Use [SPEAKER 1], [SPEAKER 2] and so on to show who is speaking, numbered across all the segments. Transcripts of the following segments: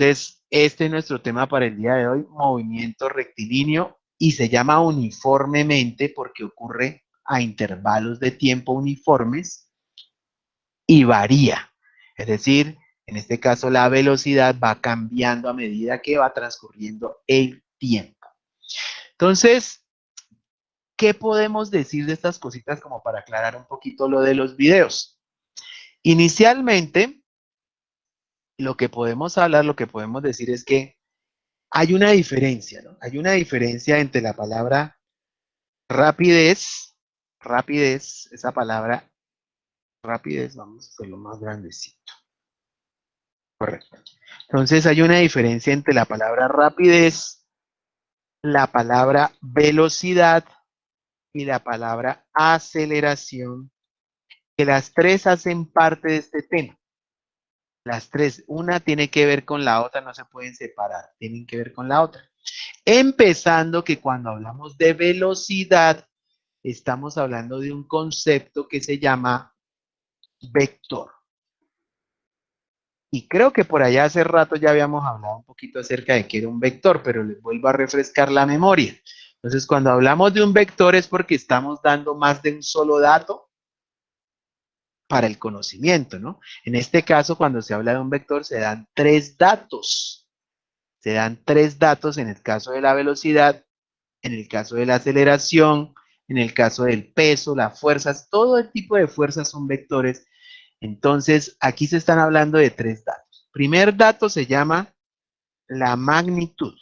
[SPEAKER 1] Entonces, este es nuestro tema para el día de hoy, movimiento rectilíneo, y se llama uniformemente porque ocurre a intervalos de tiempo uniformes y varía. Es decir, en este caso la velocidad va cambiando a medida que va transcurriendo el tiempo. Entonces, ¿qué podemos decir de estas cositas como para aclarar un poquito lo de los videos? Inicialmente, lo que podemos hablar, lo que podemos decir es que hay una diferencia, ¿no? Hay una diferencia entre la palabra rapidez, esa palabra rapidez, vamos a hacerlo más grandecito. Correcto. Entonces hay una diferencia entre la palabra rapidez, la palabra velocidad y la palabra aceleración, que las tres hacen parte de este tema. Las tres, una tiene que ver con la otra, no se pueden separar, tienen que ver con la otra. Empezando que cuando hablamos de velocidad, estamos hablando de un concepto que se llama vector. Y creo que por allá hace rato ya habíamos hablado un poquito acerca de qué era un vector, pero les vuelvo a refrescar la memoria. Entonces, cuando hablamos de un vector es porque estamos dando más de un solo dato para el conocimiento, ¿no? En este caso, cuando se habla de un vector, se dan tres datos. Se dan tres datos en el caso de la velocidad, en el caso de la aceleración, en el caso del peso, las fuerzas, todo el tipo de fuerzas son vectores. Entonces, aquí se están hablando de tres datos. Primer dato se llama la magnitud.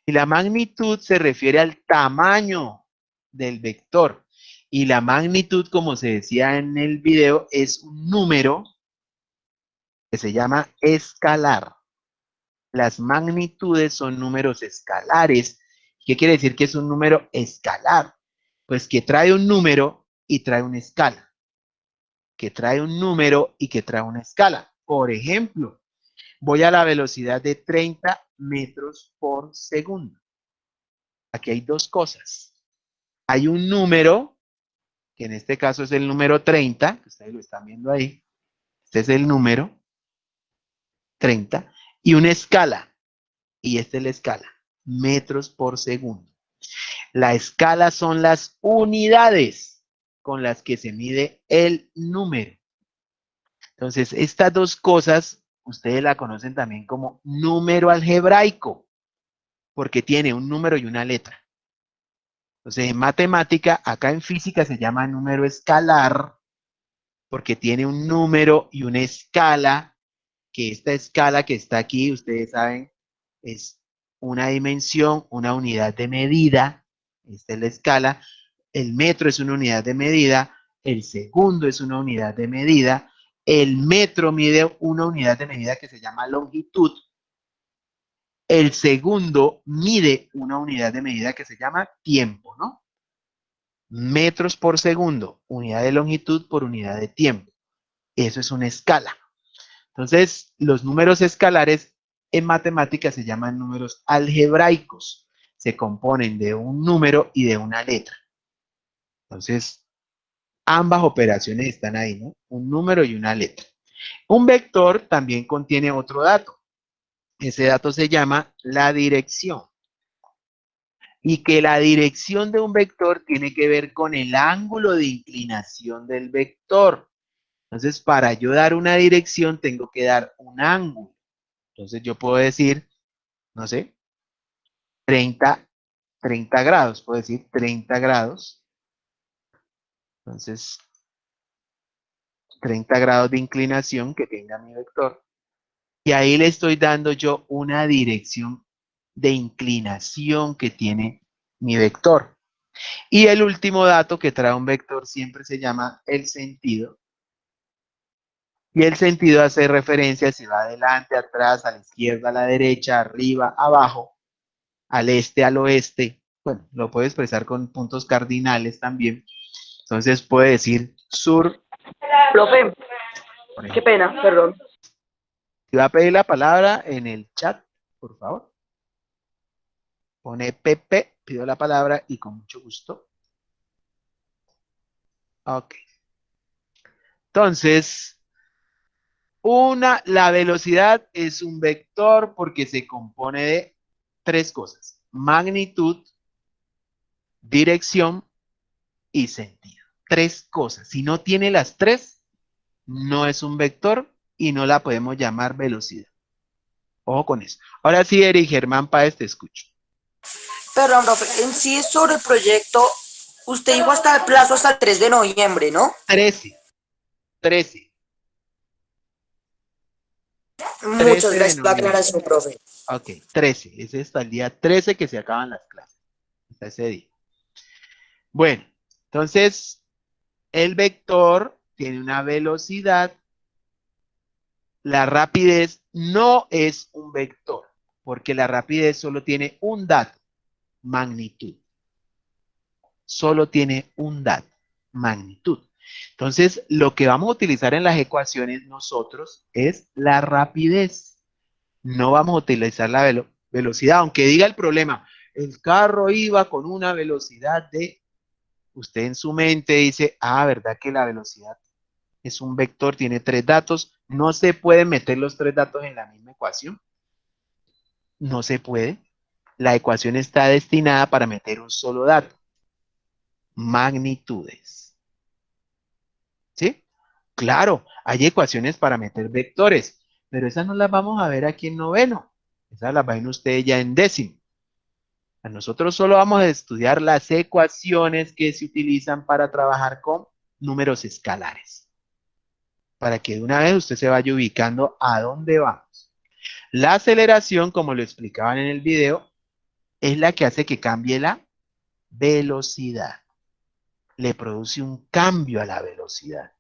[SPEAKER 1] Y la magnitud se refiere al tamaño del vector. Y la magnitud, como se decía en el video, es un número que se llama escalar. Las magnitudes son números escalares. ¿Qué quiere decir que es un número escalar? Pues que trae un número y trae una escala. Que trae un número y que trae una escala. Por ejemplo, voy a la velocidad de 30 metros por segundo. Aquí hay dos cosas. Hay un número, que en este caso es el número 30, que ustedes lo están viendo ahí. Este es el número 30, y una escala, y esta es la escala, metros por segundo. La escala son las unidades con las que se mide el número. Entonces, estas dos cosas, ustedes la conocen también como número algebraico, porque tiene un número y una letra. Entonces, en matemática, acá en física se llama número escalar, porque tiene un número y una escala, que esta escala que está aquí, ustedes saben, es una dimensión, una unidad de medida. Esta es la escala. El metro es una unidad de medida, el segundo es una unidad de medida, el metro mide una unidad de medida que se llama longitud, el segundo mide una unidad de medida que se llama tiempo, ¿no? Metros por segundo, unidad de longitud por unidad de tiempo. Eso es una escala. Entonces, los números escalares en matemáticas se llaman números algebraicos. Se componen de un número y de una letra. Entonces, ambas operaciones están ahí, ¿no? Un número y una letra. Un vector también contiene otro dato. Ese dato se llama la dirección. Y que la dirección de un vector tiene que ver con el ángulo de inclinación del vector. Entonces, para yo dar una dirección, tengo que dar un ángulo. Entonces, yo puedo decir, no sé, 30, 30 grados. Puedo decir 30 grados. Entonces, 30 grados de inclinación que tenga mi vector. Y ahí le estoy dando yo una dirección de inclinación que tiene mi vector. Y el último dato que trae un vector siempre se llama el sentido. Y el sentido hace referencia si va adelante, atrás, a la izquierda, a la derecha, arriba, abajo, al este, al oeste. Bueno, lo puede expresar con puntos cardinales también. Entonces puede decir sur.
[SPEAKER 2] Profe,
[SPEAKER 1] Por
[SPEAKER 2] qué
[SPEAKER 1] ejemplo.
[SPEAKER 2] pena, perdón.
[SPEAKER 1] Si va a pedir la palabra en el chat, por favor. Pone Pepe, pido la palabra y con mucho gusto. Ok. Entonces, La velocidad es un vector porque se compone de tres cosas: magnitud, dirección y sentido. Tres cosas. Si no tiene las tres, no es un vector y no la podemos llamar velocidad. Ojo con eso. Ahora sí, Eric Germán Páez, te escucho.
[SPEAKER 2] Perdón, profe, en sí sobre el proyecto, usted dijo hasta el plazo hasta el 3 de noviembre, ¿no?
[SPEAKER 1] 13, 13,
[SPEAKER 2] Muchas
[SPEAKER 1] 13 de
[SPEAKER 2] gracias por la
[SPEAKER 1] noviembre.
[SPEAKER 2] aclaración, profe.
[SPEAKER 1] Ok, 13. Es hasta el día 13 que se acaban las clases. Hasta ese día. Bueno, entonces el vector tiene una velocidad. La rapidez no es un vector, porque la rapidez solo tiene un dato: magnitud. Solo tiene un dato: magnitud. Entonces, lo que vamos a utilizar en las ecuaciones nosotros es la rapidez. No vamos a utilizar la velocidad, aunque diga el problema, el carro iba con una velocidad de, usted en su mente dice, ¿verdad que la velocidad es un vector, tiene tres datos? No se pueden meter los tres datos en la misma ecuación. No se puede. La ecuación está destinada para meter un solo dato: magnitudes. ¿Sí? Claro, hay ecuaciones para meter vectores, pero esas no las vamos a ver aquí en noveno. Esas las ven ustedes ya en décimo. A nosotros solo vamos a estudiar las ecuaciones que se utilizan para trabajar con números escalares, para que de una vez usted se vaya ubicando a dónde vamos. La aceleración, como lo explicaban en el video, es la que hace que cambie la velocidad. Le produce un cambio a la velocidad.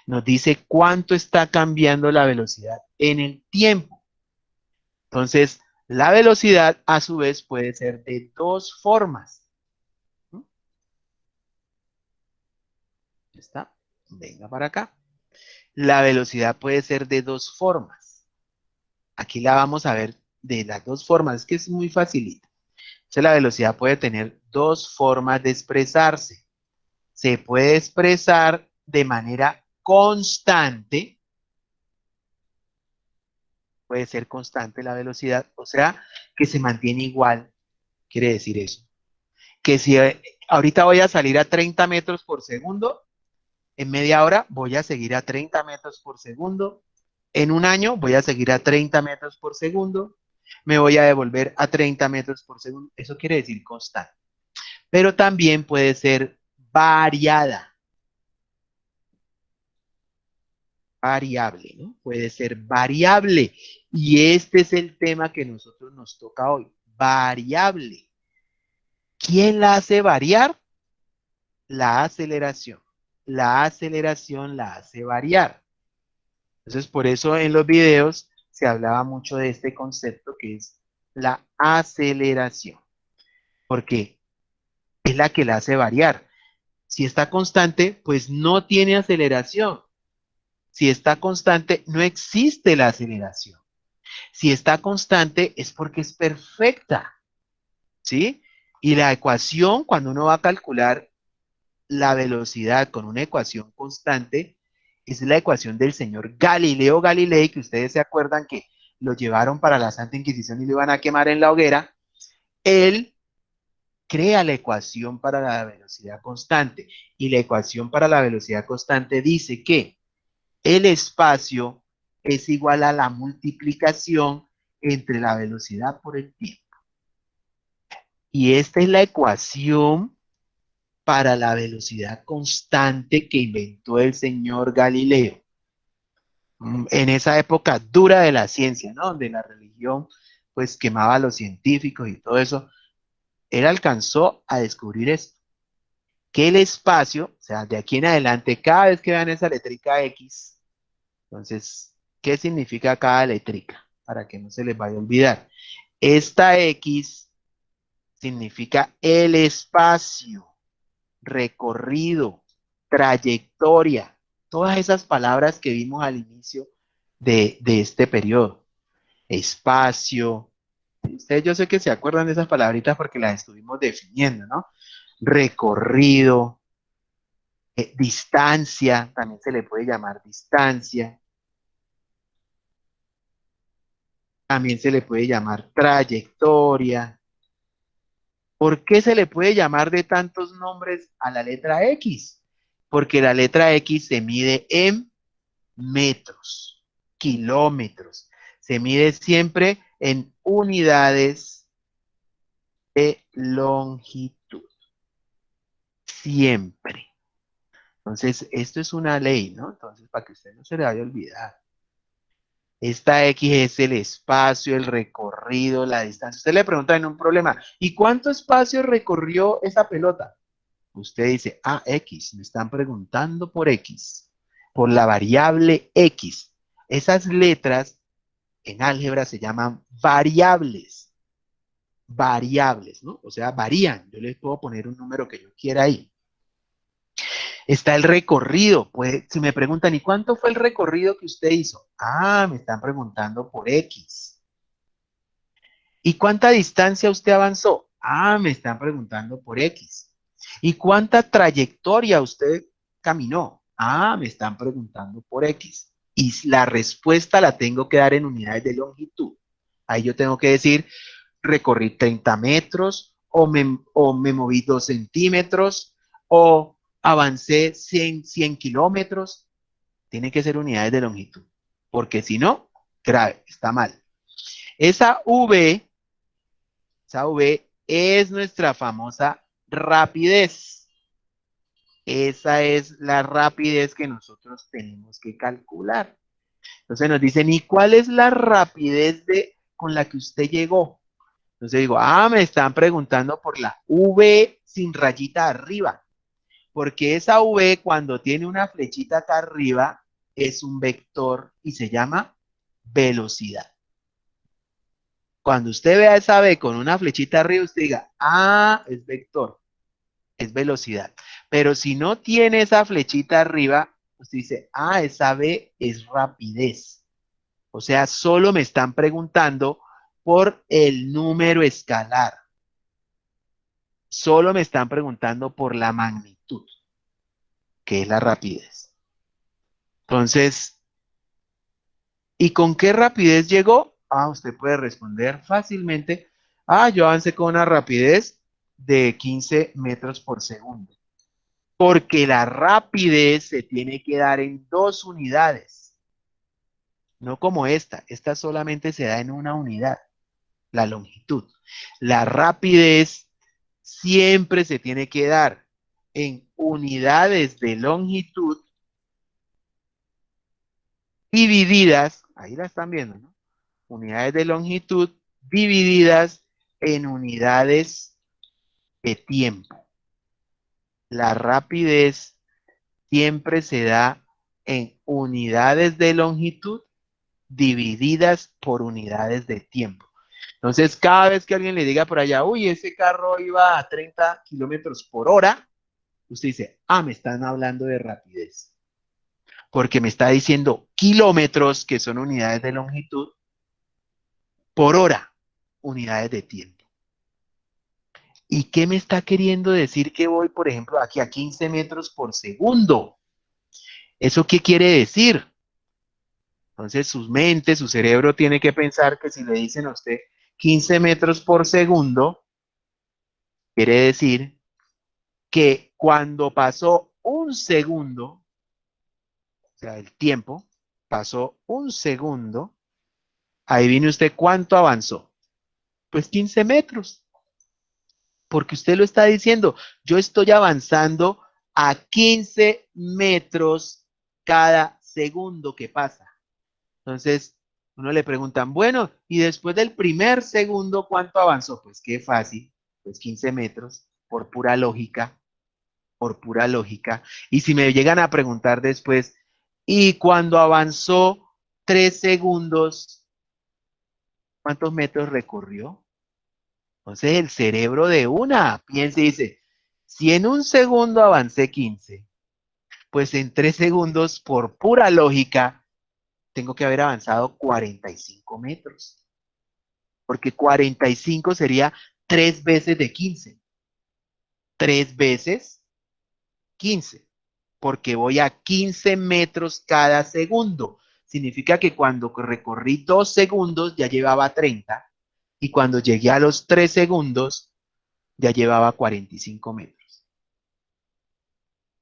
[SPEAKER 1] Nos dice cuánto está cambiando la velocidad en el tiempo. Entonces, la velocidad a su vez puede ser de dos formas. ¿Está? Venga para acá. La velocidad puede ser de dos formas. Aquí la vamos a ver de las dos formas, es que es muy facilita. Entonces, la velocidad puede tener dos formas de expresarse. Se puede expresar de manera constante, puede ser constante la velocidad, o sea, que se mantiene igual, quiere decir eso. Que si ahorita voy a salir a 30 metros por segundo, en media hora voy a seguir a 30 metros por segundo, en un año voy a seguir a 30 metros por segundo, me voy a devolver a 30 metros por segundo. Eso quiere decir constante. Pero también puede ser variada, variable, ¿no? Puede ser variable. Y este es el tema que nosotros nos toca hoy: variable. ¿Quién la hace variar? La aceleración. La aceleración la hace variar. Entonces, por eso en los videos se hablaba mucho de este concepto que es la aceleración, porque es la que la hace variar. Si está constante, pues no tiene aceleración. Si está constante, no existe la aceleración. Si está constante, es porque es perfecta, ¿sí? Y la ecuación, cuando uno va a calcular la velocidad con una ecuación constante, es la ecuación del señor Galileo Galilei, que ustedes se acuerdan que lo llevaron para la Santa Inquisición y lo iban a quemar en la hoguera. Él crea la ecuación para la velocidad constante, y la ecuación para la velocidad constante dice que el espacio es igual a la multiplicación entre la velocidad por el tiempo. Y esta es la ecuación para la velocidad constante que inventó el señor Galileo. En esa época dura de la ciencia, ¿no? Donde la religión pues quemaba a los científicos y todo eso, él alcanzó a descubrir esto: que el espacio, o sea, de aquí en adelante, cada vez que vean esa letrica X, entonces, ¿qué significa cada letrica? Para que no se les vaya a olvidar. Esta X significa el espacio recorrido, trayectoria, todas esas palabras que vimos al inicio de este periodo. Espacio. Ustedes yo sé que se acuerdan de esas palabritas porque las estuvimos definiendo, ¿no? Recorrido, distancia, también se le puede llamar distancia. También se le puede llamar trayectoria. ¿Por qué se le puede llamar de tantos nombres a la letra X? Porque la letra X se mide en metros, kilómetros. Se mide siempre en unidades de longitud. Siempre. Entonces, esto es una ley, ¿no? Entonces, para que usted no se le vaya a olvidar. Esta X es el espacio, el recorrido, la distancia. Usted le pregunta en un problema, ¿y cuánto espacio recorrió esa pelota? Usted dice, ah, X, me están preguntando por X, por la variable X. Esas letras en álgebra se llaman variables, variables, ¿no? O sea, varían. Yo les puedo poner un número que yo quiera ahí. Está el recorrido. Pues, si me preguntan, ¿y cuánto fue el recorrido que usted hizo? Ah, me están preguntando por X. ¿Y cuánta distancia usted avanzó? Ah, me están preguntando por X. ¿Y cuánta trayectoria usted caminó? Ah, me están preguntando por X. Y la respuesta la tengo que dar en unidades de longitud. Ahí yo tengo que decir, recorrí 30 metros, o me moví 2 centímetros, o avancé 100 kilómetros. Tiene que ser unidades de longitud, porque si no, grave, está mal. Esa V, esa V es nuestra famosa rapidez. Esa es la rapidez que nosotros tenemos que calcular. Entonces nos dicen, ¿y cuál es la rapidez con la que usted llegó? Entonces digo, me están preguntando por la V sin rayita arriba, porque esa V cuando tiene una flechita acá arriba es un vector y se llama velocidad. Cuando usted vea esa V con una flechita arriba, usted diga, es vector, es velocidad. Pero si no tiene esa flechita arriba, usted dice, esa V es rapidez. O sea, solo me están preguntando por el número escalar. Solo me están preguntando por la magnitud, que es la rapidez. Entonces, ¿y con qué rapidez llegó? Usted puede responder fácilmente. Yo avancé con una rapidez de 15 metros por segundo. Porque la rapidez se tiene que dar en 2 unidades. No como esta. Esta solamente se da en una unidad, la longitud. La rapidez siempre se tiene que dar en unidades de longitud divididas, ahí la están viendo, ¿no? Unidades de longitud divididas en unidades de tiempo. La rapidez siempre se da en unidades de longitud divididas por unidades de tiempo. Entonces, cada vez que alguien le diga por allá, uy, ese carro iba a 30 kilómetros por hora, usted dice, me están hablando de rapidez. Porque me está diciendo kilómetros, que son unidades de longitud, por hora, unidades de tiempo. ¿Y qué me está queriendo decir que voy, por ejemplo, aquí a 15 metros por segundo? ¿Eso qué quiere decir? Entonces, su cerebro tiene que pensar que si le dicen a usted 15 metros por segundo, quiere decir que cuando pasó un segundo, o sea, el tiempo, pasó un segundo, adivine usted cuánto avanzó. Pues 15 metros, porque usted lo está diciendo, yo estoy avanzando a 15 metros cada segundo que pasa. Entonces, uno le preguntan, bueno, y después del primer segundo, ¿cuánto avanzó? Pues qué fácil, pues 15 metros, por pura lógica, por pura lógica. Y si me llegan a preguntar después, ¿y cuando avanzó 3 segundos, cuántos metros recorrió? Entonces el cerebro de una piensa y dice, si en un segundo avancé 15, pues en 3 segundos, por pura lógica, tengo que haber avanzado 45 metros. Porque 45 sería 3 veces de 15. 3 veces 15. Porque voy a 15 metros cada segundo. significa que cuando recorrí 2 segundos ya llevaba 30 y cuando llegué a los 3 segundos ya llevaba 45 metros.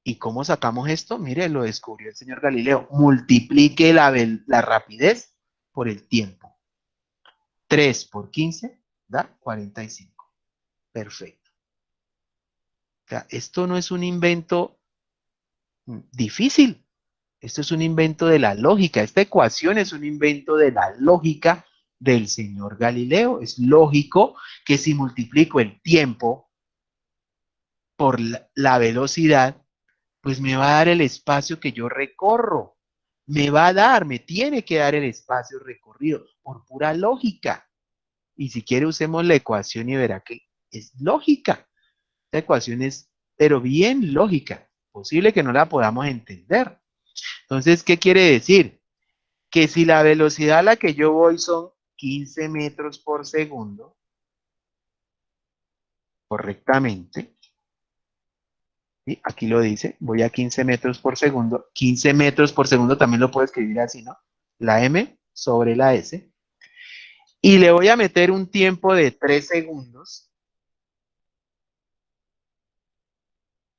[SPEAKER 1] ¿Y cómo sacamos esto? Mire, lo descubrió el señor Galileo. Multiplique la rapidez por el tiempo. 3 por 15 da 45. Perfecto. O sea, esto no es un invento difícil. Esto es un invento de la lógica. Esta ecuación es un invento de la lógica del señor Galileo. Es lógico que si multiplico el tiempo por la velocidad, pues me va a dar el espacio que yo recorro. Me tiene que dar el espacio recorrido por pura lógica. Y si quiere usemos la ecuación y verá que es lógica. Esta ecuación es, pero bien lógica. Posible que no la podamos entender. Entonces, ¿qué quiere decir? Que si la velocidad a la que yo voy son 15 metros por segundo, correctamente, ¿sí? Aquí lo dice, voy a 15 metros por segundo. 15 metros por segundo también lo puedo escribir así, ¿no? La M sobre la S. Y le voy a meter un tiempo de 3 segundos,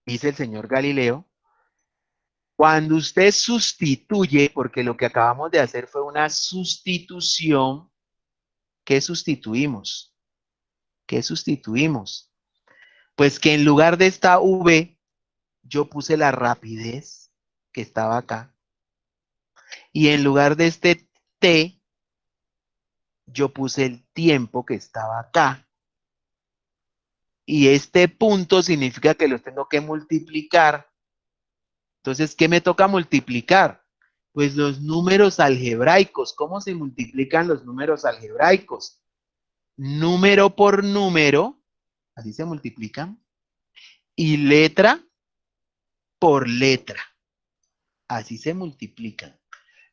[SPEAKER 1] dice el señor Galileo. Cuando usted sustituye, porque lo que acabamos de hacer fue una sustitución, ¿qué sustituimos? ¿Qué sustituimos? Pues que en lugar de esta V, yo puse la rapidez que estaba acá. Y en lugar de este T, yo puse el tiempo que estaba acá. Y este punto significa que los tengo que multiplicar. Entonces, ¿qué me toca multiplicar? Pues los números algebraicos. ¿Cómo se multiplican los números algebraicos? Número por número, así se multiplican, y letra por letra, así se multiplican.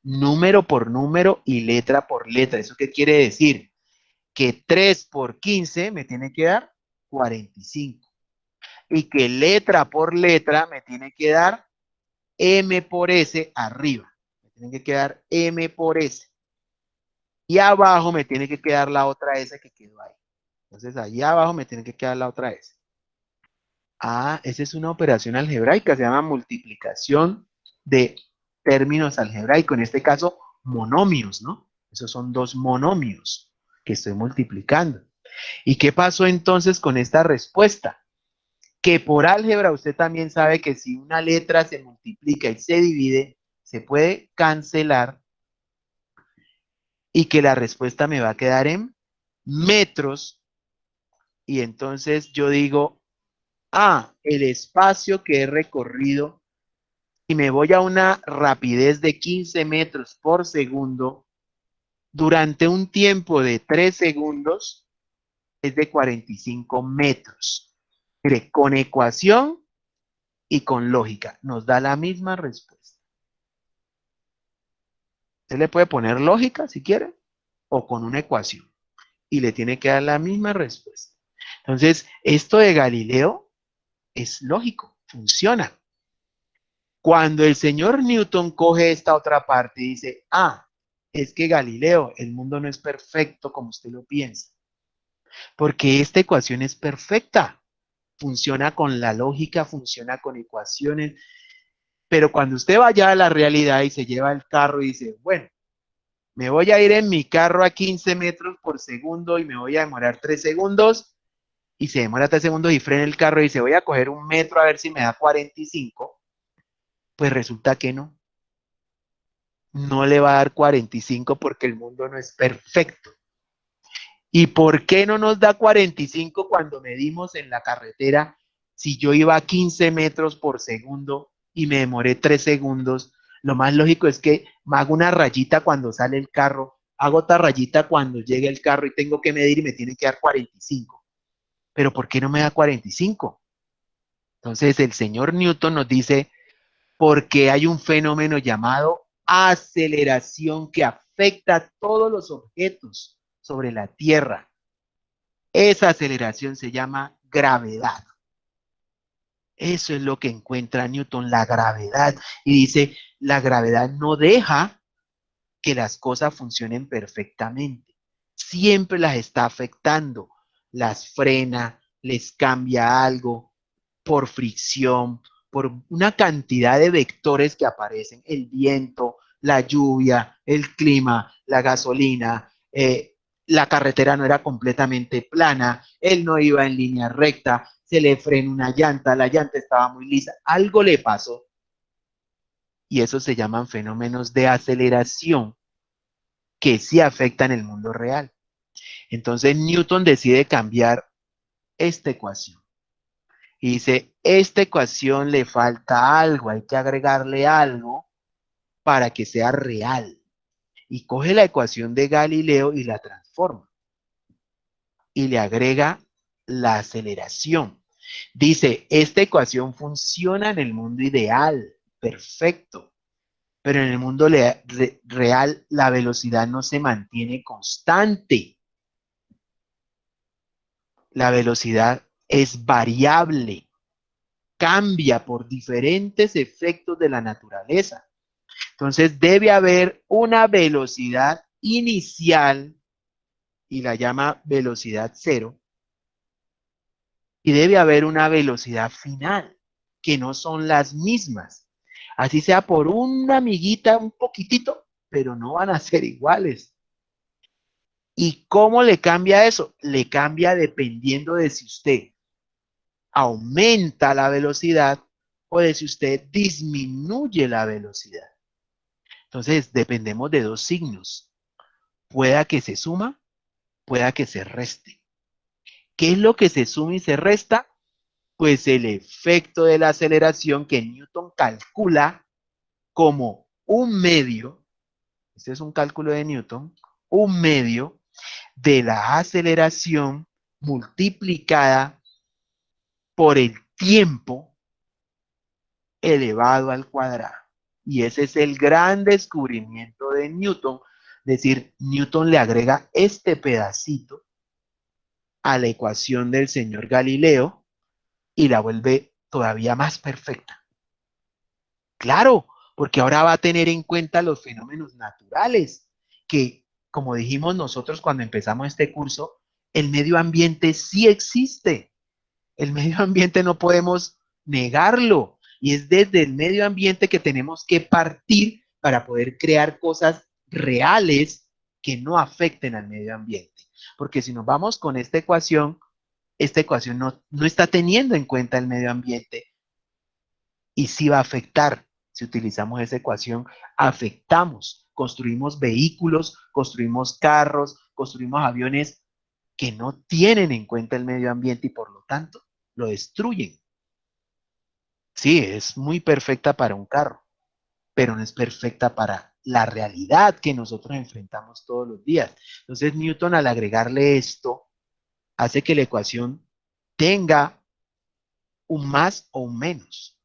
[SPEAKER 1] Número por número y letra por letra. ¿Eso qué quiere decir? Que 3 por 15 me tiene que dar 45. Y que letra por letra me tiene que dar M por S arriba. Me tiene que quedar M por S. Y abajo me tiene que quedar la otra S que quedó ahí. Entonces, ahí abajo me tiene que quedar la otra S. Ah, esa es una operación algebraica, se llama multiplicación de términos algebraicos, en este caso monomios, ¿no? Esos son dos monomios que estoy multiplicando. ¿Y qué pasó entonces con esta respuesta? Que por álgebra usted también sabe que si una letra se multiplica y se divide, se puede cancelar y que la respuesta me va a quedar en metros. Y entonces yo digo, el espacio que he recorrido y me voy a una rapidez de 15 metros por segundo durante un tiempo de 3 segundos es de 45 metros. Mire, con ecuación y con lógica nos da la misma respuesta. Usted le puede poner lógica si quiere o con una ecuación y le tiene que dar la misma respuesta. Entonces, esto de Galileo es lógico, funciona. Cuando el señor Newton coge esta otra parte y dice, es que Galileo, el mundo no es perfecto como usted lo piensa, porque esta ecuación es perfecta, funciona con la lógica, funciona con ecuaciones, pero cuando usted vaya a la realidad y se lleva el carro y dice, bueno, me voy a ir en mi carro a 15 metros por segundo y me voy a demorar 3 segundos, y se demora 3 segundos y frena el carro y dice, voy a coger un metro a ver si me da 45, pues resulta que no le va a dar 45 porque el mundo no es perfecto. ¿Y por qué no nos da 45 cuando medimos en la carretera si yo iba a 15 metros por segundo y me demoré 3 segundos? Lo más lógico es que me hago una rayita cuando sale el carro, hago otra rayita cuando llegue el carro y tengo que medir y me tiene que dar 45. Pero ¿por qué no me da 45? Entonces el señor Newton nos dice, porque hay un fenómeno llamado aceleración que afecta a todos los objetos sobre la Tierra. Esa aceleración se llama gravedad. Eso es lo que encuentra Newton, la gravedad. Y dice, la gravedad no deja que las cosas funcionen perfectamente. Siempre las está afectando, las frena, les cambia algo por fricción, por una cantidad de vectores que aparecen, el viento, la lluvia, el clima, la gasolina, la carretera no era completamente plana, él no iba en línea recta, se le frena una llanta, la llanta estaba muy lisa, algo le pasó. Y eso se llaman fenómenos de aceleración que sí afectan el mundo real. Entonces Newton decide cambiar esta ecuación. Y dice, esta ecuación le falta algo, hay que agregarle algo para que sea real. Y coge la ecuación de Galileo y la transforma. Y le agrega la aceleración. Dice, esta ecuación funciona en el mundo ideal, perfecto. Pero en el mundo real la velocidad no se mantiene constante. La velocidad es variable, cambia por diferentes efectos de la naturaleza. Entonces debe haber una velocidad inicial y la llama velocidad cero, y debe haber una velocidad final, que no son las mismas. Así sea por una amiguita, un poquitito, pero no van a ser iguales. ¿Y cómo le cambia eso? Le cambia dependiendo de si usted aumenta la velocidad o de si usted disminuye la velocidad. Entonces, dependemos de dos signos. Pueda que se suma, pueda que se reste. ¿Qué es lo que se suma y se resta? Pues el efecto de la aceleración que Newton calcula como un medio, este es un cálculo de Newton, un medio de la aceleración multiplicada por el tiempo elevado al cuadrado. Y ese es el gran descubrimiento de Newton. Es decir, Newton le agrega este pedacito a la ecuación del señor Galileo y la vuelve todavía más perfecta. Claro, porque ahora va a tener en cuenta los fenómenos naturales, que como dijimos nosotros cuando empezamos este curso, el medio ambiente sí existe. El medio ambiente no podemos negarlo. Y es desde el medio ambiente que tenemos que partir para poder crear cosas reales que no afecten al medio ambiente. Porque si nos vamos con esta ecuación no está teniendo en cuenta el medio ambiente y sí va a afectar. Si utilizamos esa ecuación, afectamos, construimos vehículos, construimos carros, construimos aviones que no tienen en cuenta el medio ambiente y por lo tanto lo destruyen. Sí, es muy perfecta para un carro, pero no es perfecta para la realidad que nosotros enfrentamos todos los días. Entonces Newton al agregarle esto hace que la ecuación tenga un más o un menos.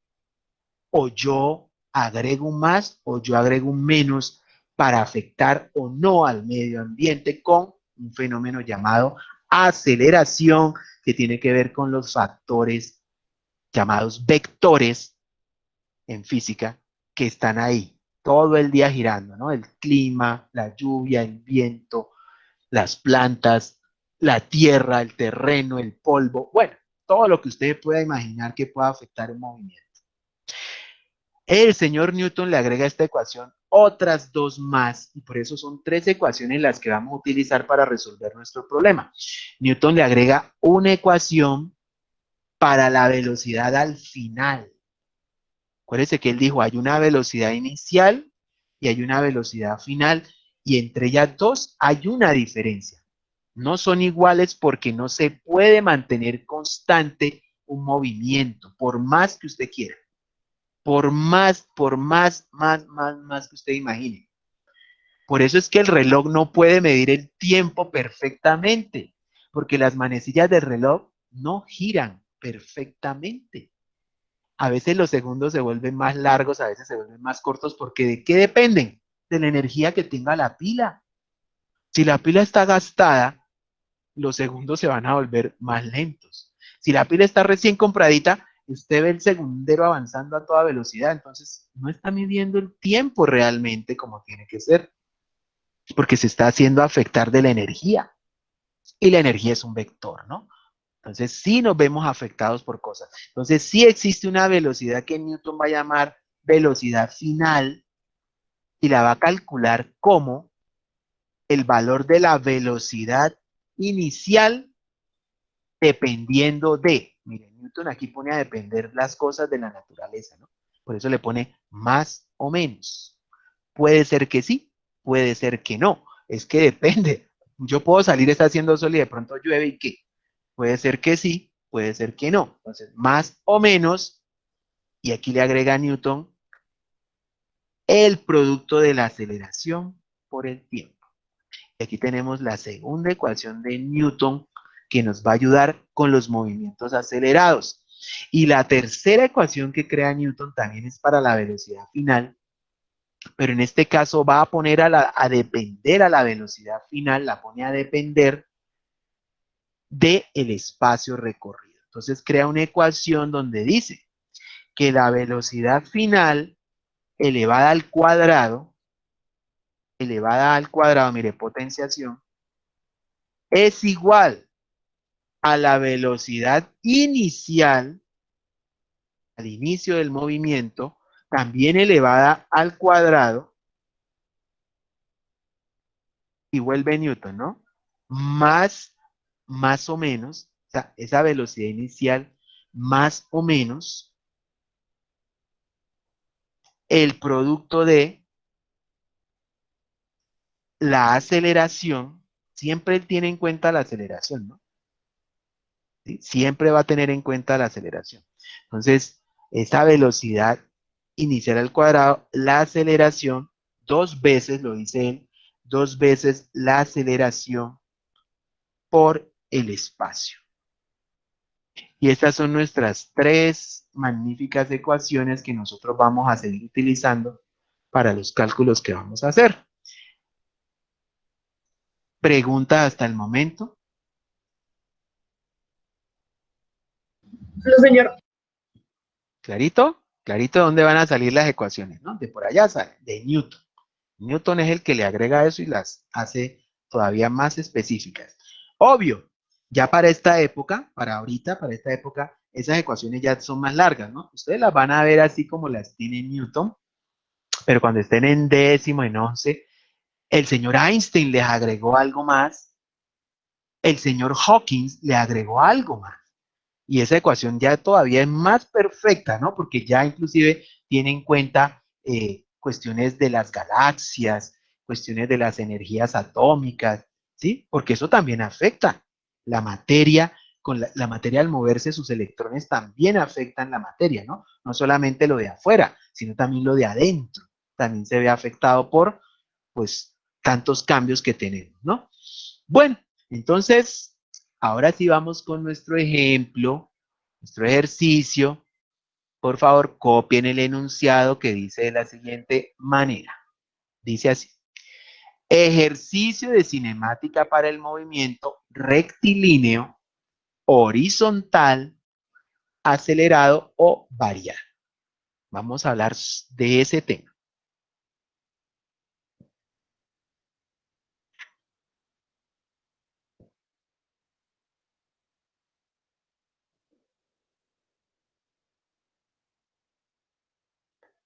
[SPEAKER 1] O yo agrego un más o yo agrego un menos para afectar o no al medio ambiente con un fenómeno llamado aceleración que tiene que ver con los factores llamados vectores en física que están ahí todo el día girando, ¿no? El clima, la lluvia, el viento, las plantas, la tierra, el terreno, el polvo, bueno, todo lo que usted pueda imaginar que pueda afectar un movimiento. El señor Newton le agrega a esta ecuación otras dos más, y por eso son tres ecuaciones las que vamos a utilizar para resolver nuestro problema. Newton le agrega una ecuación para la velocidad al final. Acuérdense que él dijo, hay una velocidad inicial y hay una velocidad final, y entre ellas dos hay una diferencia. No son iguales porque no se puede mantener constante un movimiento, por más que usted quiera. Más que usted imagine. Por eso es que el reloj no puede medir el tiempo perfectamente, porque las manecillas del reloj no giran perfectamente. A veces los segundos se vuelven más largos, a veces se vuelven más cortos, porque ¿de qué dependen? De la energía que tenga la pila. Si la pila está gastada, los segundos se van a volver más lentos. Si la pila está recién compradita, usted ve el segundero avanzando a toda velocidad, entonces no está midiendo el tiempo realmente como tiene que ser. porque se está haciendo afectar de la energía. Y la energía es un vector, ¿no? Entonces, sí nos vemos afectados por cosas. Entonces, sí existe una velocidad que Newton va a llamar velocidad final y la va a calcular como el valor de la velocidad inicial dependiendo de. Miren, Newton aquí pone a depender las cosas de la naturaleza, ¿no? Por eso le pone más o menos. Puede ser que sí, puede ser que no. Es que depende. Yo puedo salir está haciendo sol y de pronto llueve y qué. Puede ser que sí, puede ser que no. Entonces, más o menos, y aquí le agrega Newton el producto de la aceleración por el tiempo. Y aquí tenemos la segunda ecuación de Newton que nos va a ayudar con los movimientos acelerados. Y la tercera ecuación que crea Newton también es para la velocidad final, pero en este caso va a poner a depender a la velocidad final, la pone a depender del espacio recorrido. Entonces crea una ecuación donde dice que la velocidad final elevada al cuadrado, mire, potenciación, es igual a la velocidad inicial, al inicio del movimiento, también elevada al cuadrado, y vuelve Newton, ¿no? Más o menos, o sea, esa velocidad inicial, más o menos, el producto de la aceleración, siempre tiene en cuenta la aceleración, ¿no? ¿Sí? Siempre va a tener en cuenta la aceleración. Entonces, esa velocidad inicial al cuadrado, la aceleración, dos veces, lo dice él, dos veces la aceleración por el espacio. Y estas son nuestras tres magníficas ecuaciones que nosotros vamos a seguir utilizando para los cálculos que vamos a hacer. ¿Pregunta hasta el momento?
[SPEAKER 3] No, señor.
[SPEAKER 1] ¿Clarito? ¿Clarito de dónde van a salir las ecuaciones? ¿No? De por allá salen, de Newton. Newton es el que le agrega eso y las hace todavía más específicas. Obvio, ya para esta época, para ahorita, para esta época, esas ecuaciones ya son más largas, ¿no? Ustedes las van a ver así como las tiene Newton, pero cuando estén en décimo, en 11, el señor Einstein les agregó algo más, el señor Hawking le agregó algo más. Y esa ecuación ya todavía es más perfecta, ¿no? Porque ya inclusive tiene en cuenta cuestiones de las galaxias, cuestiones de las energías atómicas, ¿sí? Porque eso también afecta la materia, con la materia al moverse, sus electrones también afectan la materia, ¿no? No solamente lo de afuera, sino también lo de adentro. También se ve afectado por, pues, tantos cambios que tenemos, ¿no? Bueno, entonces, ahora sí vamos con nuestro ejemplo, nuestro ejercicio. Por favor, copien el enunciado que dice de la siguiente manera. Dice así. Ejercicio de cinemática para el movimiento rectilíneo, horizontal, acelerado o variado. Vamos a hablar de ese tema.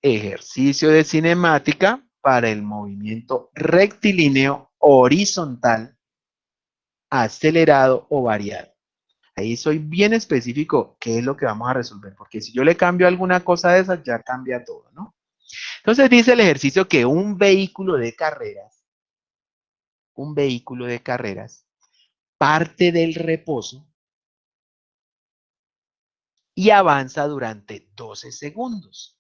[SPEAKER 1] Ejercicio de cinemática para el movimiento rectilíneo, horizontal, acelerado o variado. Ahí soy bien específico qué es lo que vamos a resolver, porque si yo le cambio alguna cosa de esas, ya cambia todo, ¿no? Entonces dice el ejercicio que un vehículo de carreras, parte del reposo y avanza durante 12 segundos.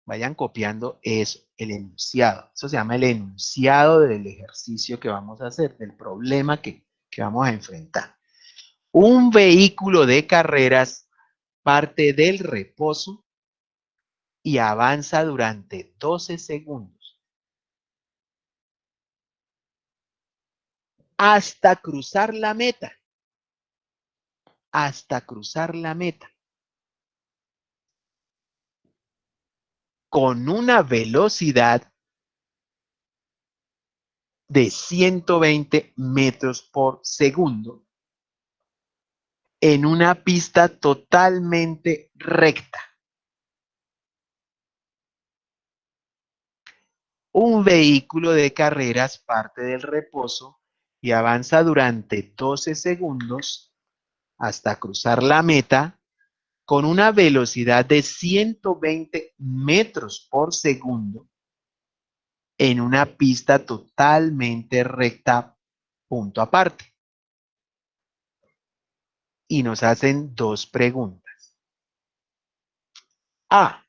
[SPEAKER 1] Vayan copiando eso, el enunciado. Eso se llama el enunciado del ejercicio que vamos a hacer, del problema que vamos a enfrentar. Un vehículo de carreras parte del reposo y avanza durante 12 segundos hasta cruzar la meta, hasta cruzar la meta con una velocidad de 120 metros por segundo en una pista totalmente recta. Un vehículo de carreras parte del reposo y avanza durante 12 segundos hasta cruzar la meta con una velocidad de 120 metros por segundo en una pista totalmente recta, punto aparte. Y nos hacen dos preguntas. A.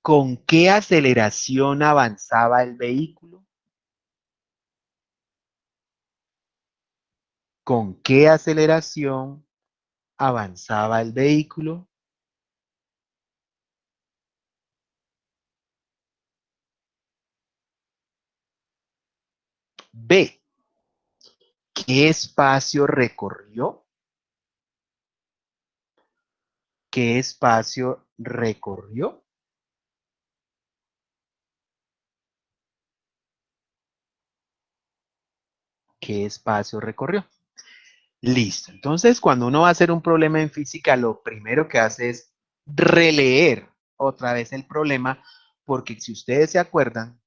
[SPEAKER 1] ¿Con qué aceleración avanzaba el vehículo? ¿Con qué aceleración avanzaba el vehículo? B. ¿Qué espacio recorrió? ¿Qué espacio recorrió? ¿Qué espacio recorrió? Listo. Entonces, cuando uno va a hacer un problema en física, lo primero que hace es releer otra vez el problema, porque si ustedes se acuerdan,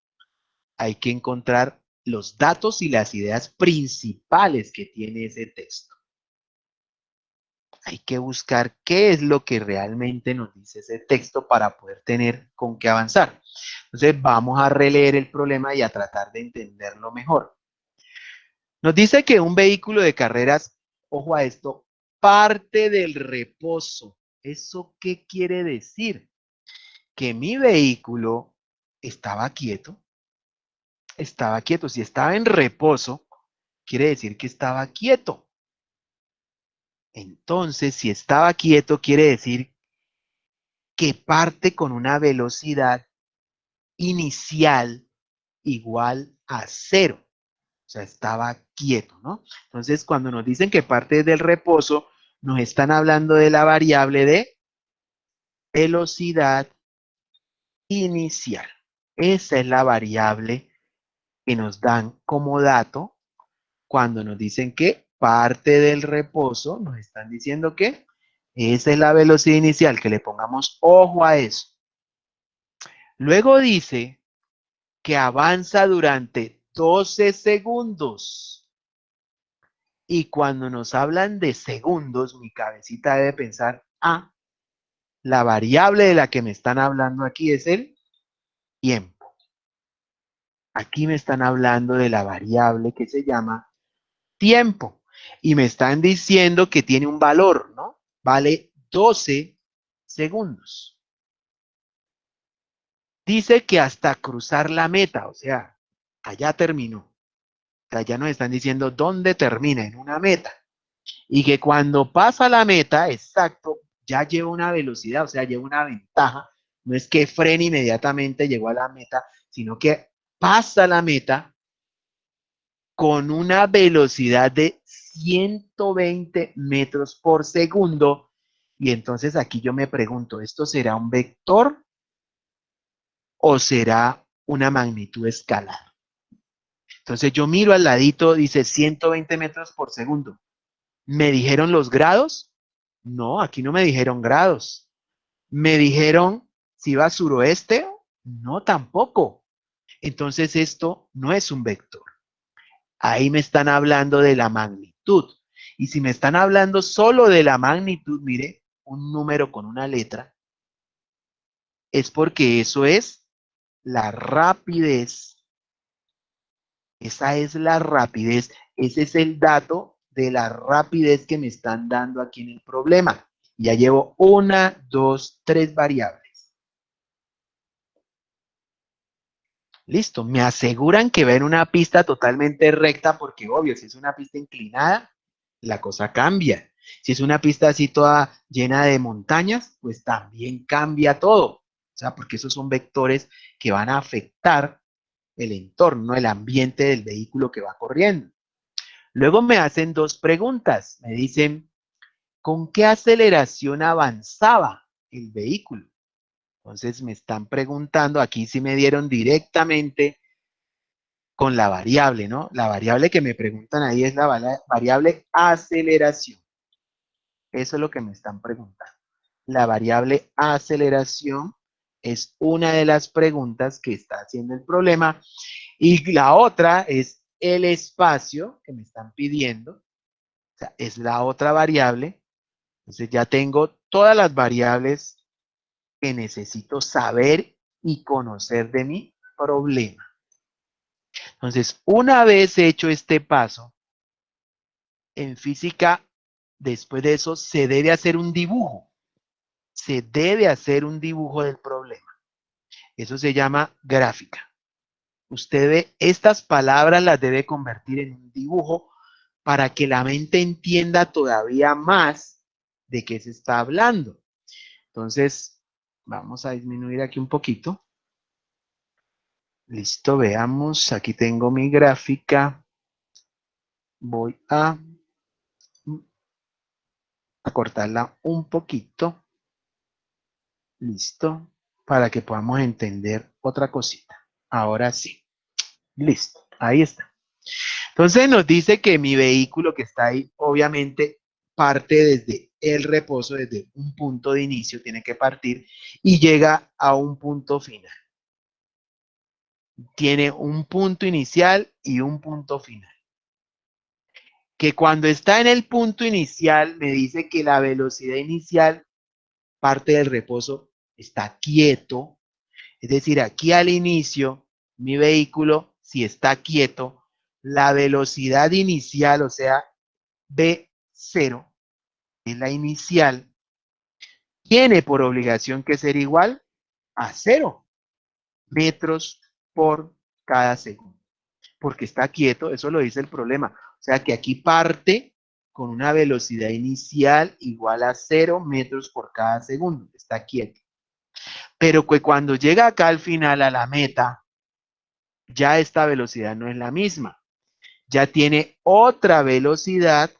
[SPEAKER 1] hay que encontrar los datos y las ideas principales que tiene ese texto. Hay que buscar qué es lo que realmente nos dice ese texto para poder tener con qué avanzar. Entonces, vamos a releer el problema y a tratar de entenderlo mejor. Nos dice que un vehículo de carreras, ojo a esto, parte del reposo. ¿Eso qué quiere decir? Que mi vehículo estaba quieto. Estaba quieto. Si estaba en reposo, quiere decir que estaba quieto. Entonces, si estaba quieto, quiere decir que parte con una velocidad inicial igual a 0. O sea, estaba quieto, ¿no? Entonces, cuando nos dicen que parte del reposo, nos están hablando de la variable de velocidad inicial. Esa es la variable que nos dan como dato cuando nos dicen que parte del reposo, nos están diciendo que esa es la velocidad inicial, que le pongamos ojo a eso. Luego dice que avanza durante 12 segundos. Y cuando nos hablan de segundos, mi cabecita debe pensar, la variable de la que me están hablando aquí es el tiempo. Aquí me están hablando de la variable que se llama tiempo. Y me están diciendo que tiene un valor, ¿no? Vale 12 segundos. Dice que hasta cruzar la meta, o sea, allá terminó. O sea, ya nos están diciendo dónde termina, en una meta. Y que cuando pasa la meta, exacto, ya lleva una velocidad, o sea, lleva una ventaja. No es que frene inmediatamente, llegó a la meta, sino que pasa la meta con una velocidad de 120 metros por segundo. Y entonces aquí yo me pregunto, ¿esto será un vector o será una magnitud escalar? Entonces yo miro al ladito, dice 120 metros por segundo. ¿Me dijeron los grados? No, aquí no me dijeron grados. ¿Me dijeron si va suroeste? No, tampoco. Entonces esto no es un vector. Ahí me están hablando de la magnitud. Y si me están hablando solo de la magnitud, mire, un número con una letra, es porque eso es la rapidez. Esa es la rapidez. Ese es el dato de la rapidez que me están dando aquí en el problema. Ya llevo 1, 2, 3 variables. Listo, me aseguran que va en una pista totalmente recta porque obvio, si es una pista inclinada, la cosa cambia. Si es una pista así toda llena de montañas, pues también cambia todo. O sea, porque esos son vectores que van a afectar el entorno, el ambiente del vehículo que va corriendo. Luego me hacen dos preguntas. Me dicen, ¿con qué aceleración avanzaba el vehículo? Entonces me están preguntando, aquí sí me dieron directamente con la variable, ¿no? La variable que me preguntan ahí es la variable aceleración. Eso es lo que me están preguntando. La variable aceleración es una de las preguntas que está haciendo el problema. Y la otra es el espacio que me están pidiendo. O sea, es la otra variable. Entonces ya tengo todas las variables que necesito saber y conocer de mi problema. Entonces, una vez hecho este paso, en física, después de eso, se debe hacer un dibujo. Se debe hacer un dibujo del problema. Eso se llama gráfica. Usted ve, estas palabras las debe convertir en un dibujo para que la mente entienda todavía más de qué se está hablando. Entonces, vamos a disminuir aquí un poquito. Listo, veamos. Aquí tengo mi gráfica. Voy a cortarla un poquito. Listo. Para que podamos entender otra cosita. Ahora sí. Listo. Ahí está. Entonces nos dice que mi vehículo que está ahí, obviamente, parte desde el reposo, desde un punto de inicio, tiene que partir y llega a un punto final. Tiene un punto inicial y un punto final. Que cuando está en el punto inicial, me dice que la velocidad inicial, parte del reposo, está quieto. Es decir, aquí al inicio, mi vehículo, si está quieto, la velocidad inicial, o sea, B0, es la inicial, tiene por obligación que ser igual a 0 metros por cada segundo. Porque está quieto, eso lo dice el problema. O sea que aquí parte con una velocidad inicial igual a 0 metros por cada segundo. Está quieto. Pero que cuando llega acá al final, a la meta, ya esta velocidad no es la misma. Ya tiene otra velocidad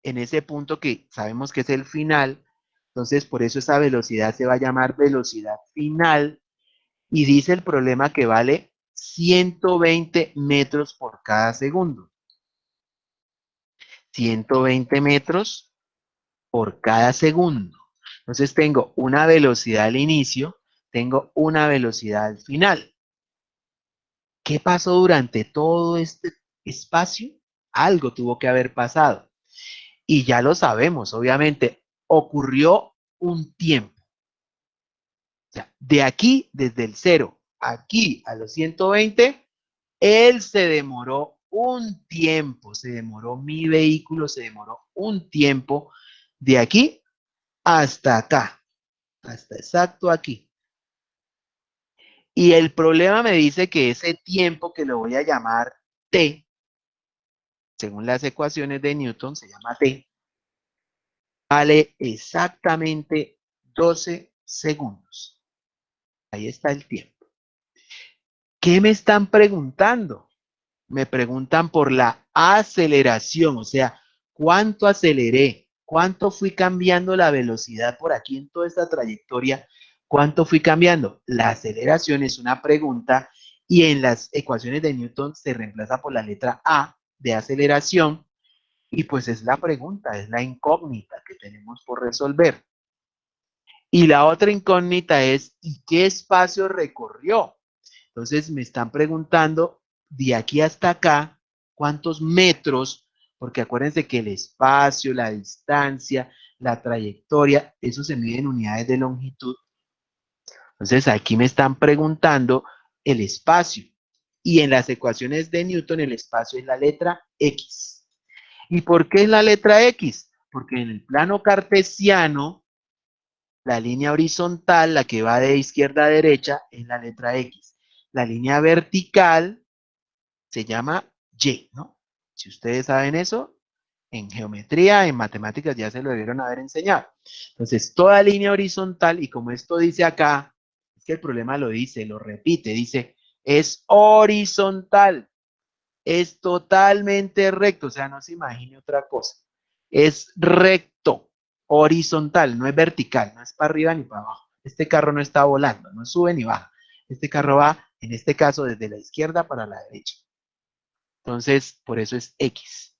[SPEAKER 1] en ese punto que sabemos que es el final. Entonces, por eso esa velocidad se va a llamar velocidad final. Y dice el problema que vale 120 metros por cada segundo. 120 metros por cada segundo. Entonces tengo una velocidad al inicio, tengo una velocidad al final. ¿Qué pasó durante todo este espacio? Algo tuvo que haber pasado. Y ya lo sabemos, obviamente, ocurrió un tiempo. O sea, de aquí, desde el 0, aquí a los 120, él se demoró un tiempo, se demoró mi vehículo, se demoró un tiempo de aquí hasta acá, hasta exacto aquí. Y el problema me dice que ese tiempo que lo voy a llamar t, según las ecuaciones de Newton, se llama t, vale exactamente 12 segundos. Ahí está el tiempo. ¿Qué me están preguntando? Me preguntan por la aceleración, o sea, ¿cuánto aceleré? ¿Cuánto fui cambiando la velocidad por aquí en toda esta trayectoria? ¿Cuánto fui cambiando? La aceleración es una pregunta y en las ecuaciones de Newton se reemplaza por la letra A de aceleración y pues es la pregunta, es la incógnita que tenemos por resolver. Y la otra incógnita es, ¿y qué espacio recorrió? Entonces me están preguntando de aquí hasta acá, ¿cuántos metros? Porque acuérdense que el espacio, la distancia, la trayectoria, eso se mide en unidades de longitud. Entonces aquí me están preguntando el espacio. Y en las ecuaciones de Newton el espacio es la letra X. ¿Y por qué es la letra X? Porque en el plano cartesiano, la línea horizontal, la que va de izquierda a derecha, es la letra X. La línea vertical se llama Y, ¿no? Si ustedes saben eso, en geometría, en matemáticas ya se lo debieron haber enseñado. Entonces, toda línea horizontal, y como esto dice acá, es que el problema lo dice, lo repite, dice, es horizontal, es totalmente recto, o sea, no se imagine otra cosa. Es recto, horizontal, no es vertical, no es para arriba ni para abajo. Este carro no está volando, no sube ni baja. Este carro va En este caso, desde la izquierda para la derecha. Entonces, por eso es X.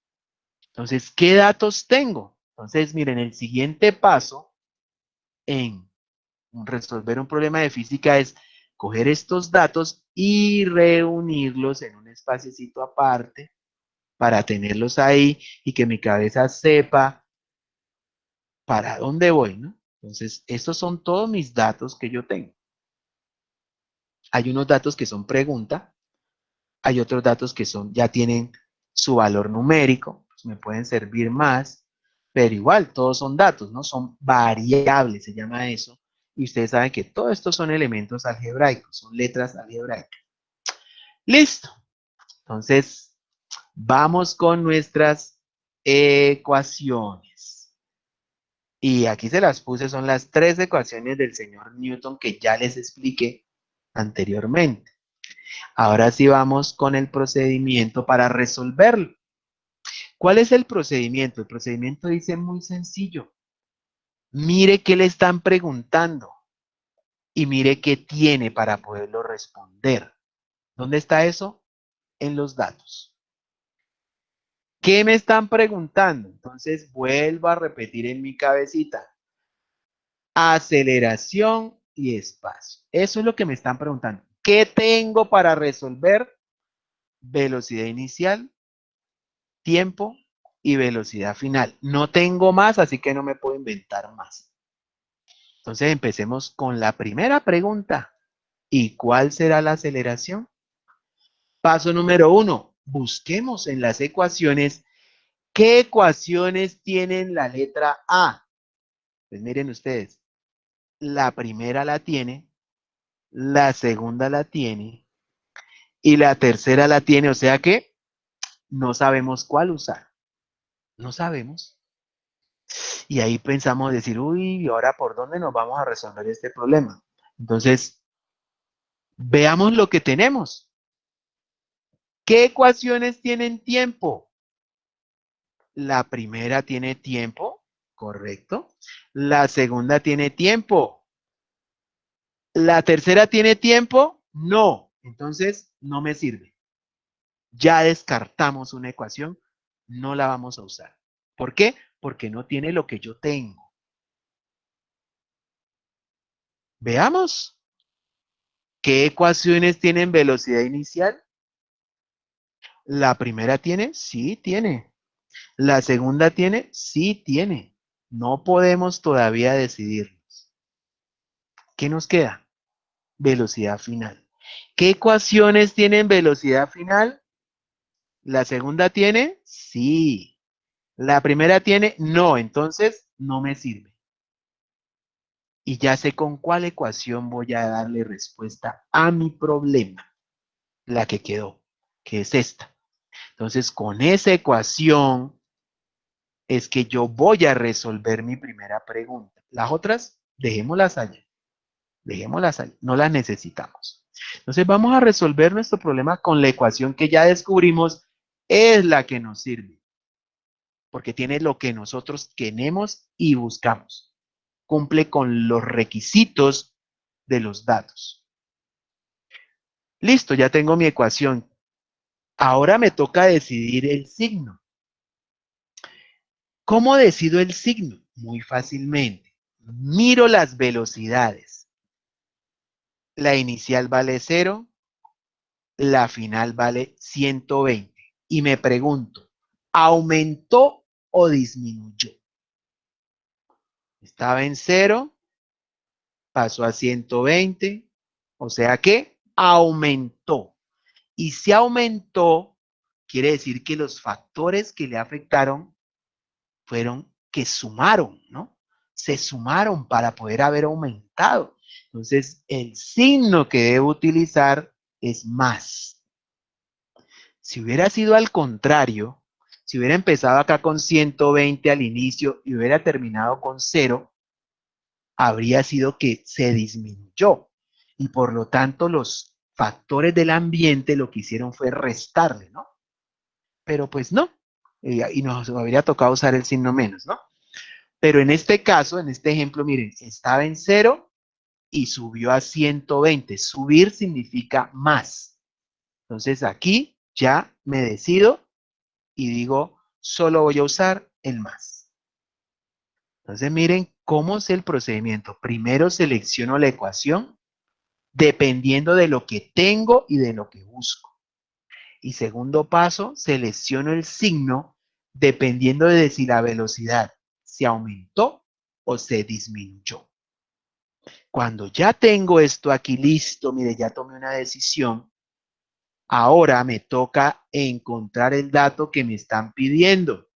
[SPEAKER 1] Entonces, ¿qué datos tengo? Entonces, miren, el siguiente paso en resolver un problema de física es coger estos datos y reunirlos en un espaciecito aparte para tenerlos ahí y que mi cabeza sepa para dónde voy, ¿no? Entonces, estos son todos mis datos que yo tengo. Hay unos datos que son pregunta, hay otros datos que son, ya tienen su valor numérico, pues me pueden servir más, pero igual, todos son datos, ¿no? Son variables, se llama eso. Y ustedes saben que todos estos son elementos algebraicos, son letras algebraicas. Listo. Entonces, vamos con nuestras ecuaciones. Y aquí se las puse, son las 3 ecuaciones del señor Newton que ya les expliqué anteriormente. Ahora sí vamos con el procedimiento para resolverlo. ¿Cuál es el procedimiento? El procedimiento dice muy sencillo. Mire qué le están preguntando y mire qué tiene para poderlo responder. ¿Dónde está eso? En los datos. ¿Qué me están preguntando? Entonces vuelvo a repetir en mi cabecita. Aceleración y espacio. Eso es lo que me están preguntando. ¿Qué tengo para resolver? Velocidad inicial, tiempo y velocidad final. No tengo más, así que no me puedo inventar más. Entonces empecemos con la primera pregunta. ¿Y cuál será la aceleración? Paso número 1. Busquemos en las ecuaciones qué ecuaciones tienen la letra A. Pues miren ustedes, la primera la tiene, la segunda la tiene y la tercera la tiene, o sea que no sabemos cuál usar. No sabemos. Y ahí pensamos decir, uy, ¿y ahora por dónde nos vamos a resolver este problema? Entonces, veamos lo que tenemos. ¿Qué ecuaciones tienen tiempo? La primera tiene tiempo, correcto. La segunda tiene tiempo. La tercera tiene tiempo, no. Entonces, no me sirve. Ya descartamos una ecuación, no la vamos a usar. ¿Por qué? Porque no tiene lo que yo tengo. Veamos. ¿Qué ecuaciones tienen velocidad inicial? La primera tiene, sí tiene. La segunda tiene, sí tiene. No podemos todavía decidirnos. ¿Qué nos queda? Velocidad final. ¿Qué ecuaciones tienen velocidad final? La segunda tiene, sí. La primera tiene, no. Entonces, no me sirve. Y ya sé con cuál ecuación voy a darle respuesta a mi problema. La que quedó, que es esta. Entonces, con esa ecuación es que yo voy a resolver mi primera pregunta. Las otras, dejémoslas allá. Dejémoslas allá. No las necesitamos. Entonces, vamos a resolver nuestro problema con la ecuación que ya descubrimos es la que nos sirve. Porque tiene lo que nosotros queremos y buscamos. Cumple con los requisitos de los datos. Listo, ya tengo mi ecuación. Ahora me toca decidir el signo. ¿Cómo decido el signo? Muy fácilmente. Miro las velocidades. La inicial vale 0, la final vale 120. Y me pregunto, ¿aumentó o disminuyó? Estaba en 0, pasó a 120, o sea que aumentó. Y si aumentó, quiere decir que los factores que le afectaron fueron que sumaron, ¿no? Se sumaron para poder haber aumentado. Entonces, el signo que debo utilizar es más. Si hubiera sido al contrario, si hubiera empezado acá con 120 al inicio y hubiera terminado con 0, habría sido que se disminuyó. Y por lo tanto, los factores del ambiente lo que hicieron fue restarle, ¿no? Pero pues no. Y nos habría tocado usar el signo menos, ¿no? Pero en este caso, en este ejemplo, miren, estaba en 0 y subió a 120. Subir significa más. Entonces aquí ya me decido y digo, solo voy a usar el más. Entonces miren cómo es el procedimiento. Primero selecciono la ecuación dependiendo de lo que tengo y de lo que busco. Y segundo paso, selecciono el signo dependiendo de si la velocidad se aumentó o se disminuyó. Cuando ya tengo esto aquí listo, mire, ya tomé una decisión, ahora me toca encontrar el dato que me están pidiendo.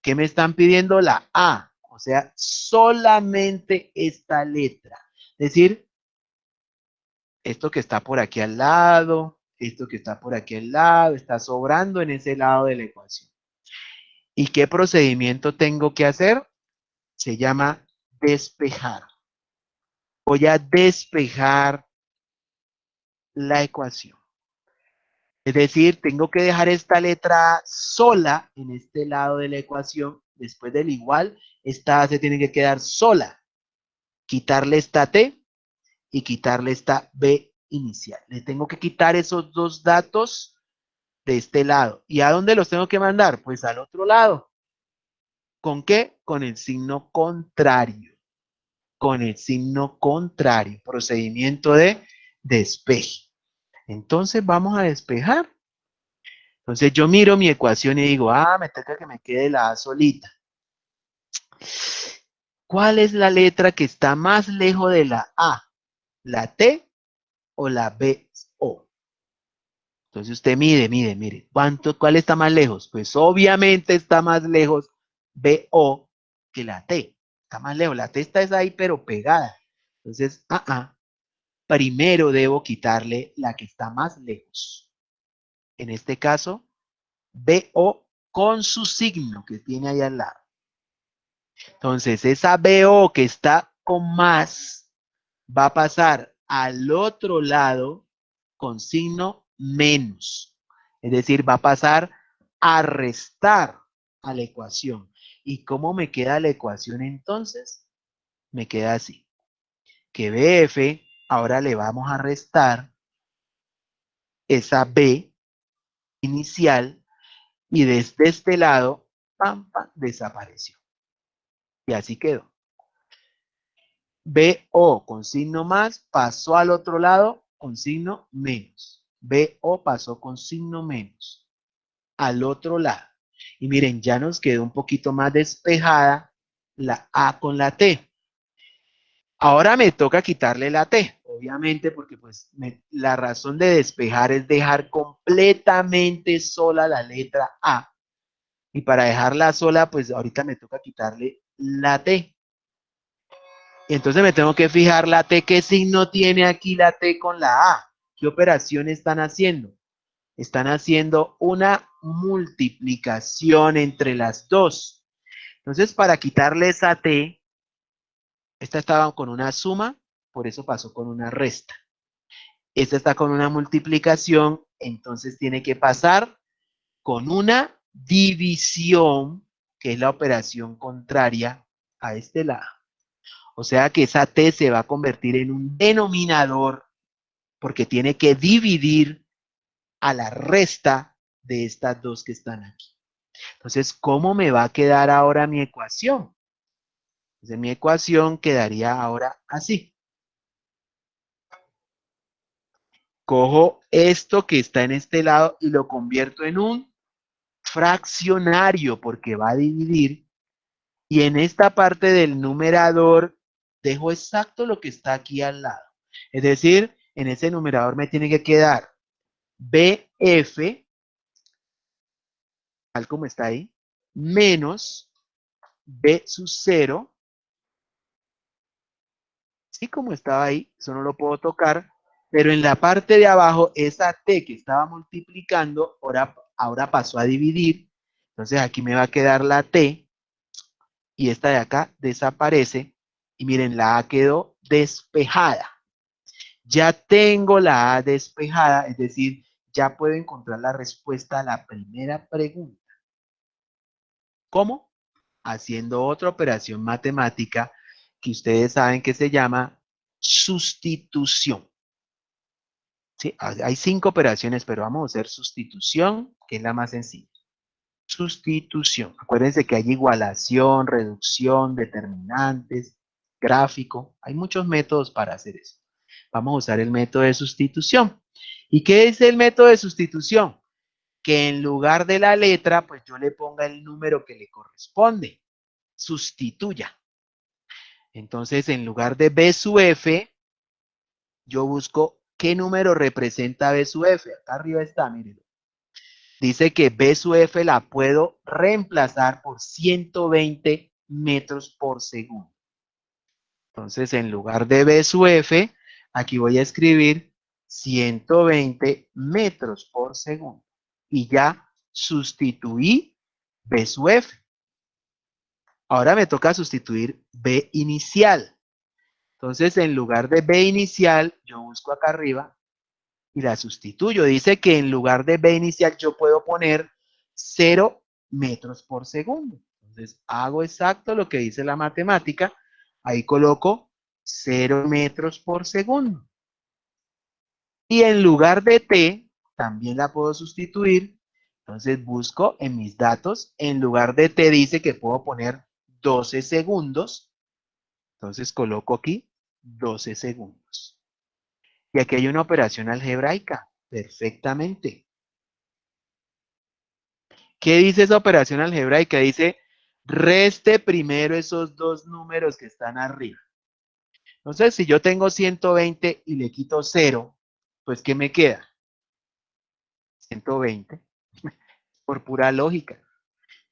[SPEAKER 1] ¿Qué me están pidiendo? La A, o sea, solamente esta letra. Es decir, esto que está por aquí al lado, esto que está por aquí al lado, está sobrando en ese lado de la ecuación. ¿Y qué procedimiento tengo que hacer? Se llama despejar. Voy a despejar la ecuación. Es decir, tengo que dejar esta letra sola en este lado de la ecuación. Después del igual, esta A se tiene que quedar sola. Quitarle esta T y quitarle esta B inicial. Le tengo que quitar esos dos datos de este lado. ¿Y a dónde los tengo que mandar? Pues al otro lado. ¿Con qué? Con el signo contrario. Con el signo contrario. Procedimiento de despeje. Entonces vamos a despejar. Entonces yo miro mi ecuación y digo, me toca que me quede la A solita. ¿Cuál es la letra que está más lejos de la A? ¿La T o la B o? Entonces usted mire. ¿Cuál está más lejos? Pues obviamente está más lejos BO que la T. Está más lejos. La T está ahí, pero pegada. Entonces, primero debo quitarle la que está más lejos. En este caso, BO con su signo que tiene ahí al lado. Entonces, esa BO que está con más va a pasar al otro lado con signo menos. Es decir, va a pasar a restar a la ecuación. ¿Y cómo me queda la ecuación entonces? Me queda así. Que BF, ahora le vamos a restar esa B inicial y desde este lado, pam, desapareció. Y así quedó. BO con signo más pasó al otro lado con signo menos. BO pasó con signo menos al otro lado. Y miren, ya nos quedó un poquito más despejada la A con la T. Ahora me toca quitarle la T, obviamente, porque pues la razón de despejar es dejar completamente sola la letra A. Y para dejarla sola, pues ahorita me toca quitarle la T. Y entonces me tengo que fijar la T, ¿qué signo tiene aquí la T con la A? ¿Qué operación están haciendo? Están haciendo una multiplicación entre las dos. Entonces, para quitarle esa T, esta estaba con una suma, por eso pasó con una resta. Esta está con una multiplicación, entonces tiene que pasar con una división, que es la operación contraria a este lado. O sea que esa T se va a convertir en un denominador porque tiene que dividir a la resta de estas dos que están aquí. Entonces, ¿cómo me va a quedar ahora mi ecuación? Entonces, mi ecuación quedaría ahora así. Cojo esto que está en este lado y lo convierto en un fraccionario porque va a dividir. Y en esta parte del numerador dejo exacto lo que está aquí al lado. Es decir, en ese numerador me tiene que quedar BF, tal como está ahí, menos B sub 0, así como estaba ahí, eso no lo puedo tocar, pero en la parte de abajo, esa T que estaba multiplicando, ahora pasó a dividir, entonces aquí me va a quedar la T, y esta de acá desaparece, y miren, la A quedó despejada. Ya tengo la A despejada, es decir, ya puedo encontrar la respuesta a la primera pregunta. ¿Cómo? Haciendo otra operación matemática que ustedes saben que se llama sustitución. ¿Sí? Hay 5 operaciones, pero vamos a hacer sustitución, que es la más sencilla. Sustitución. Acuérdense que hay igualación, reducción, determinantes, gráfico. Hay muchos métodos para hacer eso. Vamos a usar el método de sustitución. ¿Y qué es el método de sustitución? Que en lugar de la letra, pues yo le ponga el número que le corresponde. Sustituya. Entonces, en lugar de B sub F, yo busco qué número representa B sub F. Acá arriba está, miren. Dice que B sub F la puedo reemplazar por 120 metros por segundo. Entonces, en lugar de B sub F, aquí voy a escribir 120 metros por segundo. Y ya sustituí B sub F. Ahora me toca sustituir B inicial. Entonces, en lugar de B inicial, yo busco acá arriba y la sustituyo. Dice que en lugar de B inicial yo puedo poner 0 metros por segundo. Entonces hago exacto lo que dice la matemática. Ahí coloco 0 metros por segundo. Y en lugar de T, también la puedo sustituir. Entonces busco en mis datos, en lugar de T dice que puedo poner 12 segundos. Entonces coloco aquí 12 segundos. Y aquí hay una operación algebraica. Perfectamente. ¿Qué dice esa operación algebraica? Dice, reste primero esos dos números que están arriba. Entonces, si yo tengo 120 y le quito 0, pues ¿qué me queda? 120, por pura lógica.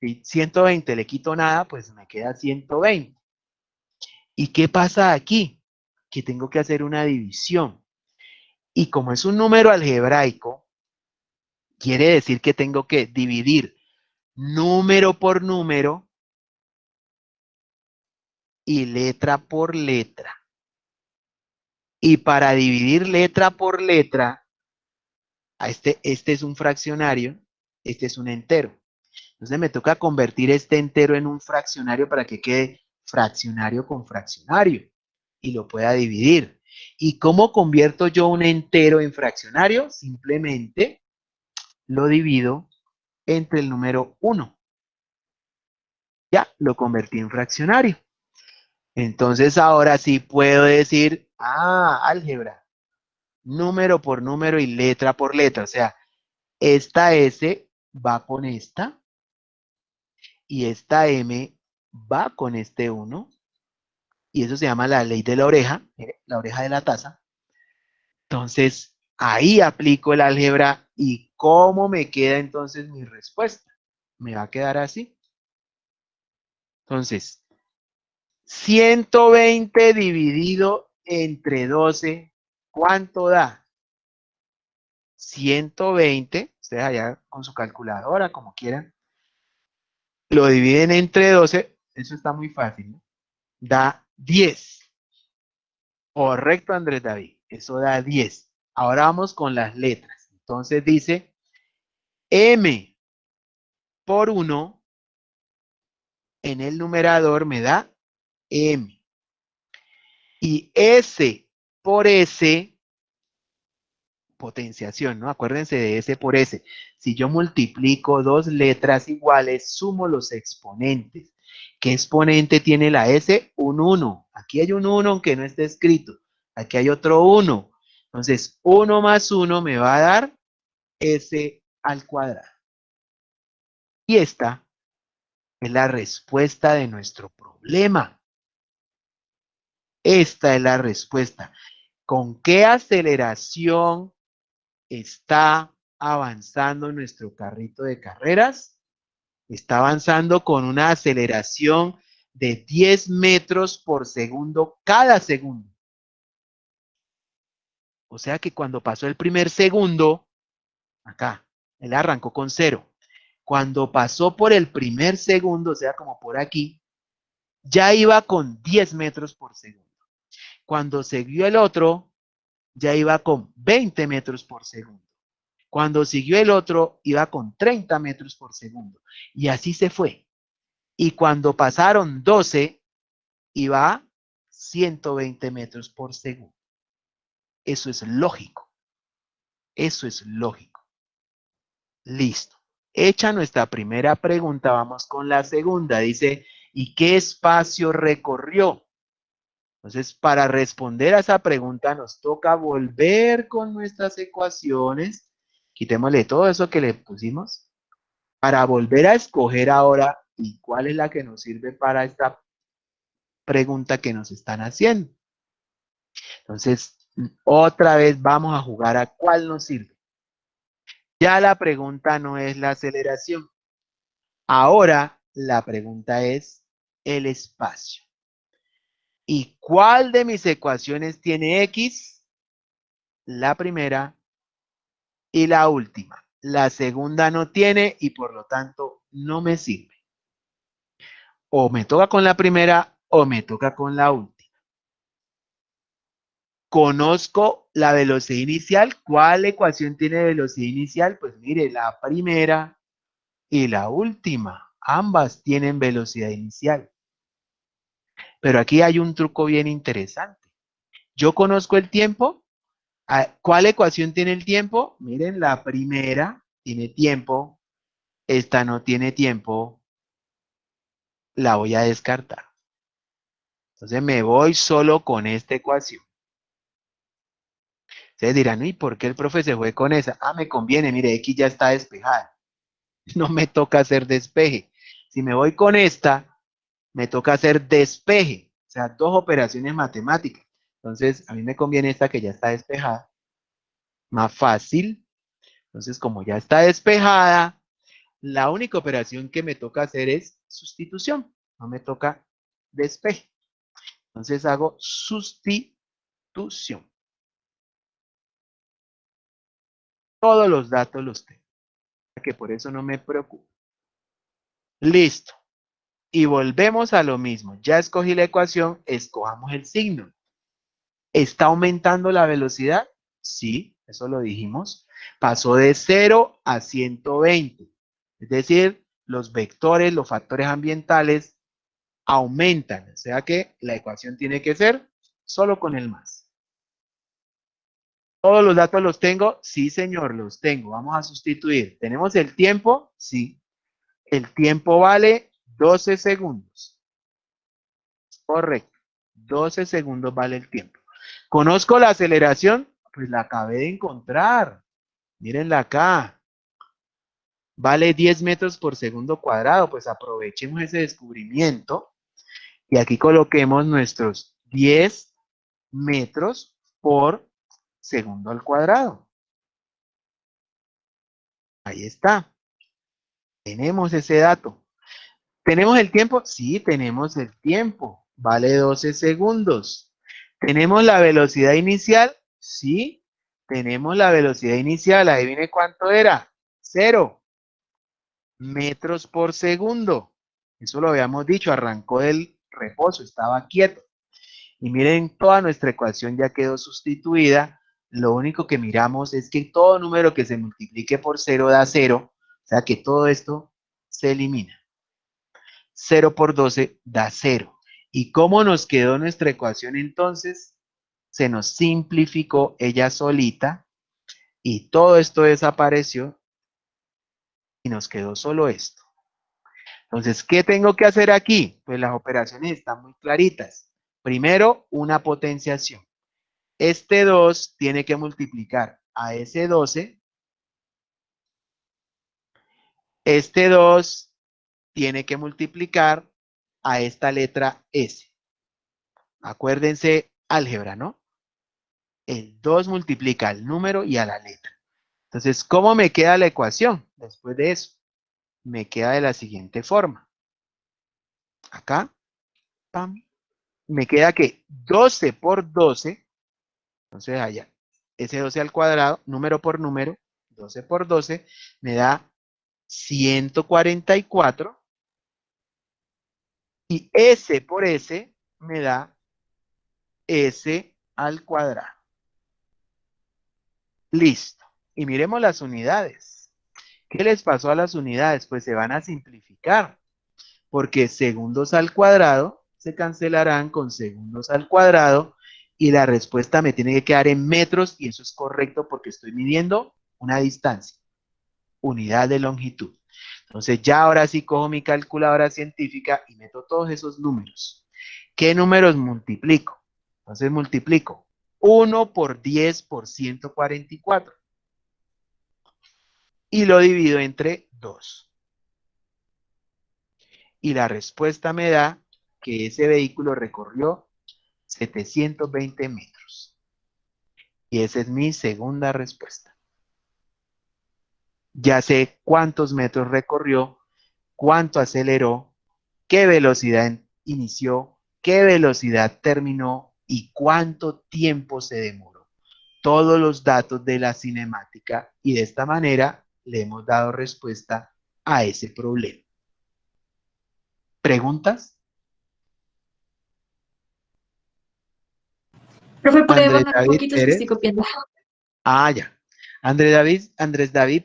[SPEAKER 1] Si 120 le quito nada, pues me queda 120. ¿Y qué pasa aquí? Que tengo que hacer una división. Y como es un número algebraico, quiere decir que tengo que dividir número por número y letra por letra. Y para dividir letra por letra, este es un fraccionario, este es un entero. Entonces me toca convertir este entero en un fraccionario para que quede fraccionario con fraccionario y lo pueda dividir. ¿Y cómo convierto yo un entero en fraccionario? Simplemente lo divido entre el número 1. Ya, lo convertí en fraccionario. Entonces ahora sí puedo decir, álgebra, número por número y letra por letra. O sea, esta S va con esta y esta M va con este 1. Y eso se llama la ley de la oreja de la taza. Entonces, ahí aplico el álgebra y ¿cómo me queda entonces mi respuesta? Me va a quedar así. Entonces, 120 dividido entre 12, ¿cuánto da? 120, ustedes allá con su calculadora, como quieran, lo dividen entre 12, eso está muy fácil, ¿no? Da 10. Correcto, Andrés David, eso da 10. Ahora vamos con las letras. Entonces dice M por 1 en el numerador me da M. Y S por S, potenciación, ¿no? Acuérdense de S por S. Si yo multiplico dos letras iguales, sumo los exponentes. ¿Qué exponente tiene la S? Un 1. Aquí hay un 1 aunque no esté escrito. Aquí hay otro 1. Entonces, 1 más 1 me va a dar S al cuadrado. Y esta es la respuesta de nuestro problema. Esta es la respuesta. ¿Con qué aceleración está avanzando nuestro carrito de carreras? Está avanzando con una aceleración de 10 metros por segundo cada segundo. O sea que cuando pasó el primer segundo, acá, él arrancó con 0. Cuando pasó por el primer segundo, o sea, como por aquí, ya iba con 10 metros por segundo. Cuando siguió el otro, ya iba con 20 metros por segundo. Cuando siguió el otro, iba con 30 metros por segundo. Y así se fue. Y cuando pasaron 12, iba a 120 metros por segundo. Eso es lógico. Eso es lógico. Listo. Hecha nuestra primera pregunta, vamos con la segunda. Dice, ¿y qué espacio recorrió? Entonces, para responder a esa pregunta nos toca volver con nuestras ecuaciones. Quitémosle todo eso que le pusimos para volver a escoger ahora y cuál es la que nos sirve para esta pregunta que nos están haciendo. Entonces, otra vez vamos a jugar a cuál nos sirve. Ya la pregunta no es la aceleración. Ahora la pregunta es el espacio. ¿Y cuál de mis ecuaciones tiene X? La primera y la última. La segunda no tiene y por lo tanto no me sirve. O me toca con la primera o me toca con la última. Conozco la velocidad inicial. ¿Cuál ecuación tiene velocidad inicial? Pues mire, la primera y la última. Ambas tienen velocidad inicial. Pero aquí hay un truco bien interesante. Yo conozco el tiempo. ¿Cuál ecuación tiene el tiempo? Miren, la primera tiene tiempo. Esta no tiene tiempo. La voy a descartar. Entonces me voy solo con esta ecuación. Ustedes dirán, ¿y por qué el profe se fue con esa? Ah, me conviene, mire, X ya está despejada. No me toca hacer despeje. Si me voy con esta, me toca hacer despeje. O sea, dos operaciones matemáticas. Entonces, a mí me conviene esta que ya está despejada. Más fácil. Entonces, como ya está despejada, la única operación que me toca hacer es sustitución. No me toca despeje. Entonces hago sustitución. Todos los datos los tengo. Que por eso no me preocupo. Listo. Y volvemos a lo mismo. Ya escogí la ecuación, escojamos el signo. ¿Está aumentando la velocidad? Sí, eso lo dijimos. Pasó de 0 a 120. Es decir, los vectores, los factores ambientales aumentan. O sea que la ecuación tiene que ser solo con el más. ¿Todos los datos los tengo? Sí, señor, los tengo. Vamos a sustituir. ¿Tenemos el tiempo? Sí. El tiempo vale 12 segundos. Correcto. 12 segundos vale el tiempo. ¿Conozco la aceleración? Pues la acabé de encontrar. Mírenla acá. Vale 10 metros por segundo cuadrado. Pues aprovechemos ese descubrimiento y aquí coloquemos nuestros 10 metros por segundo al cuadrado. Ahí está. Tenemos ese dato. ¿Tenemos el tiempo? Sí, tenemos el tiempo. Vale 12 segundos. ¿Tenemos la velocidad inicial? Sí, tenemos la velocidad inicial. Adivine cuánto era. 0 metros por segundo. Eso lo habíamos dicho, arrancó del reposo, estaba quieto. Y miren, toda nuestra ecuación ya quedó sustituida. Lo único que miramos es que todo número que se multiplique por 0 da 0. O sea que todo esto se elimina. 0 por 12 da 0. ¿Y cómo nos quedó nuestra ecuación entonces? Se nos simplificó ella solita y todo esto desapareció y nos quedó solo esto. Entonces, ¿qué tengo que hacer aquí? Pues las operaciones están muy claritas. Primero, una potenciación. Este 2 tiene que multiplicar a ese 12. Este 2 tiene que multiplicar a esta letra S. Acuérdense, álgebra, ¿no? El 2 multiplica al número y a la letra. Entonces, ¿cómo me queda la ecuación después de eso? Me queda de la siguiente forma. Acá, pam, me queda que 12 por 12, entonces allá, ese 12 al cuadrado, número por número, 12 por 12, me da 144 y S por S me da S al cuadrado. Listo. Y miremos las unidades. ¿Qué les pasó a las unidades? Pues se van a simplificar, porque segundos al cuadrado se cancelarán con segundos al cuadrado y la respuesta me tiene que quedar en metros y eso es correcto porque estoy midiendo una distancia, unidad de longitud. Entonces ya ahora sí cojo mi calculadora científica y meto todos esos números. ¿Qué números multiplico? Entonces multiplico 1 por 10 por 144 y lo divido entre 2. Y la respuesta me da que ese vehículo recorrió 720 metros. Y esa es mi segunda respuesta. Ya sé cuántos metros recorrió, cuánto aceleró, qué velocidad inició, qué velocidad terminó y cuánto tiempo se demoró. Todos los datos de la cinemática y de esta manera le hemos dado respuesta a ese problema. ¿Preguntas?
[SPEAKER 3] Profe, ¿puede
[SPEAKER 1] Andrés
[SPEAKER 3] bajar un
[SPEAKER 1] David
[SPEAKER 3] poquito? Es que estoy
[SPEAKER 1] Pérez.
[SPEAKER 3] copiando.
[SPEAKER 1] Ah, ya. Andrés David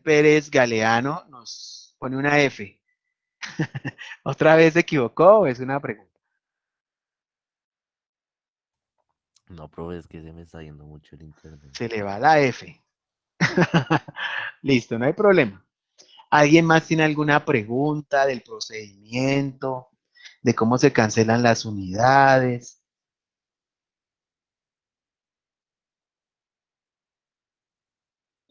[SPEAKER 1] Pérez Galeano nos pone una F. ¿Otra vez se equivocó o es una pregunta?
[SPEAKER 4] No, profe, es que se me está yendo mucho el internet.
[SPEAKER 1] Se le va la F. Listo, no hay problema. ¿Alguien más tiene alguna pregunta del procedimiento, de cómo se cancelan las unidades?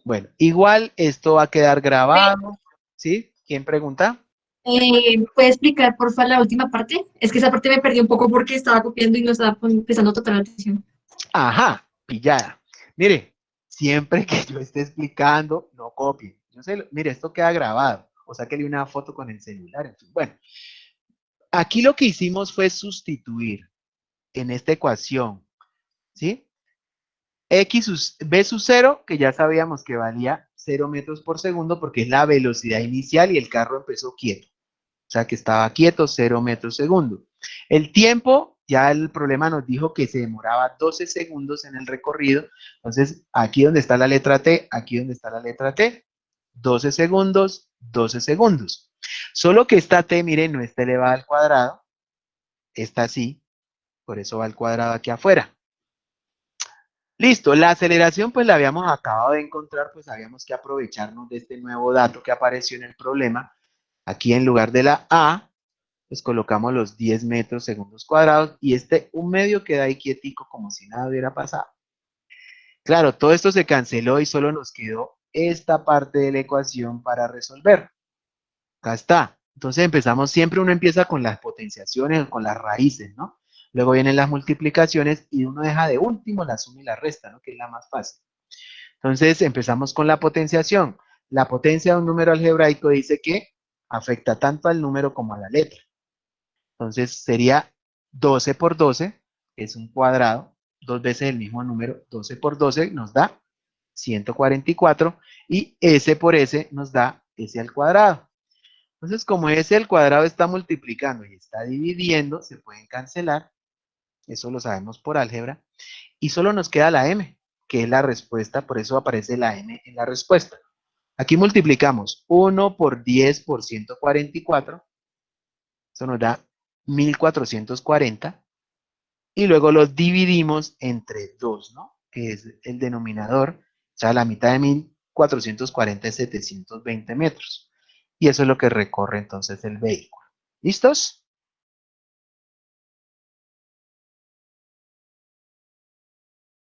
[SPEAKER 1] Bueno, igual esto va a quedar grabado, ¿sí? ¿Quién pregunta?
[SPEAKER 3] ¿Puede explicar, porfa, la última parte? Es que esa parte me perdí un poco porque estaba copiando y no estaba prestando total atención.
[SPEAKER 1] Ajá, pillada. Mire, siempre que yo esté explicando, no copien. Yo sé, mire, esto queda grabado. O sáquele una foto con el celular. En fin. Bueno, aquí lo que hicimos fue sustituir en esta ecuación, ¿sí? B sub 0, que ya sabíamos que valía 0 metros por segundo porque es la velocidad inicial y el carro empezó quieto. O sea que estaba quieto 0 metros segundo. El tiempo, ya el problema nos dijo que se demoraba 12 segundos en el recorrido. Entonces, aquí donde está la letra T, aquí donde está la letra T, 12 segundos, 12 segundos. Solo que esta T, miren, no está elevada al cuadrado, está así, por eso va al cuadrado aquí afuera. Listo, la aceleración pues la habíamos acabado de encontrar, pues habíamos que aprovecharnos de este nuevo dato que apareció en el problema. Aquí en lugar de la A, pues colocamos los 10 metros segundos cuadrados y un medio queda ahí quietico como si nada hubiera pasado. Claro, todo esto se canceló y solo nos quedó esta parte de la ecuación para resolver. Acá está. Entonces empezamos, siempre uno empieza con las potenciaciones, con las raíces, ¿no? Luego vienen las multiplicaciones y uno deja de último la suma y la resta, ¿no? Que es la más fácil. Entonces empezamos con la potenciación. La potencia de un número algebraico dice que afecta tanto al número como a la letra. Entonces sería 12 por 12, es un cuadrado, dos veces el mismo número, 12 por 12 nos da 144 y S por S nos da S al cuadrado. Entonces, como S al cuadrado está multiplicando y está dividiendo, se pueden cancelar, eso lo sabemos por álgebra, y solo nos queda la M, que es la respuesta, por eso aparece la M en la respuesta. Aquí multiplicamos 1 por 10 por 144, eso nos da 1440, y luego lo dividimos entre 2, ¿no? Que es el denominador, o sea, la mitad de 1440 es 720 metros. Y eso es lo que recorre entonces el vehículo. ¿Listos?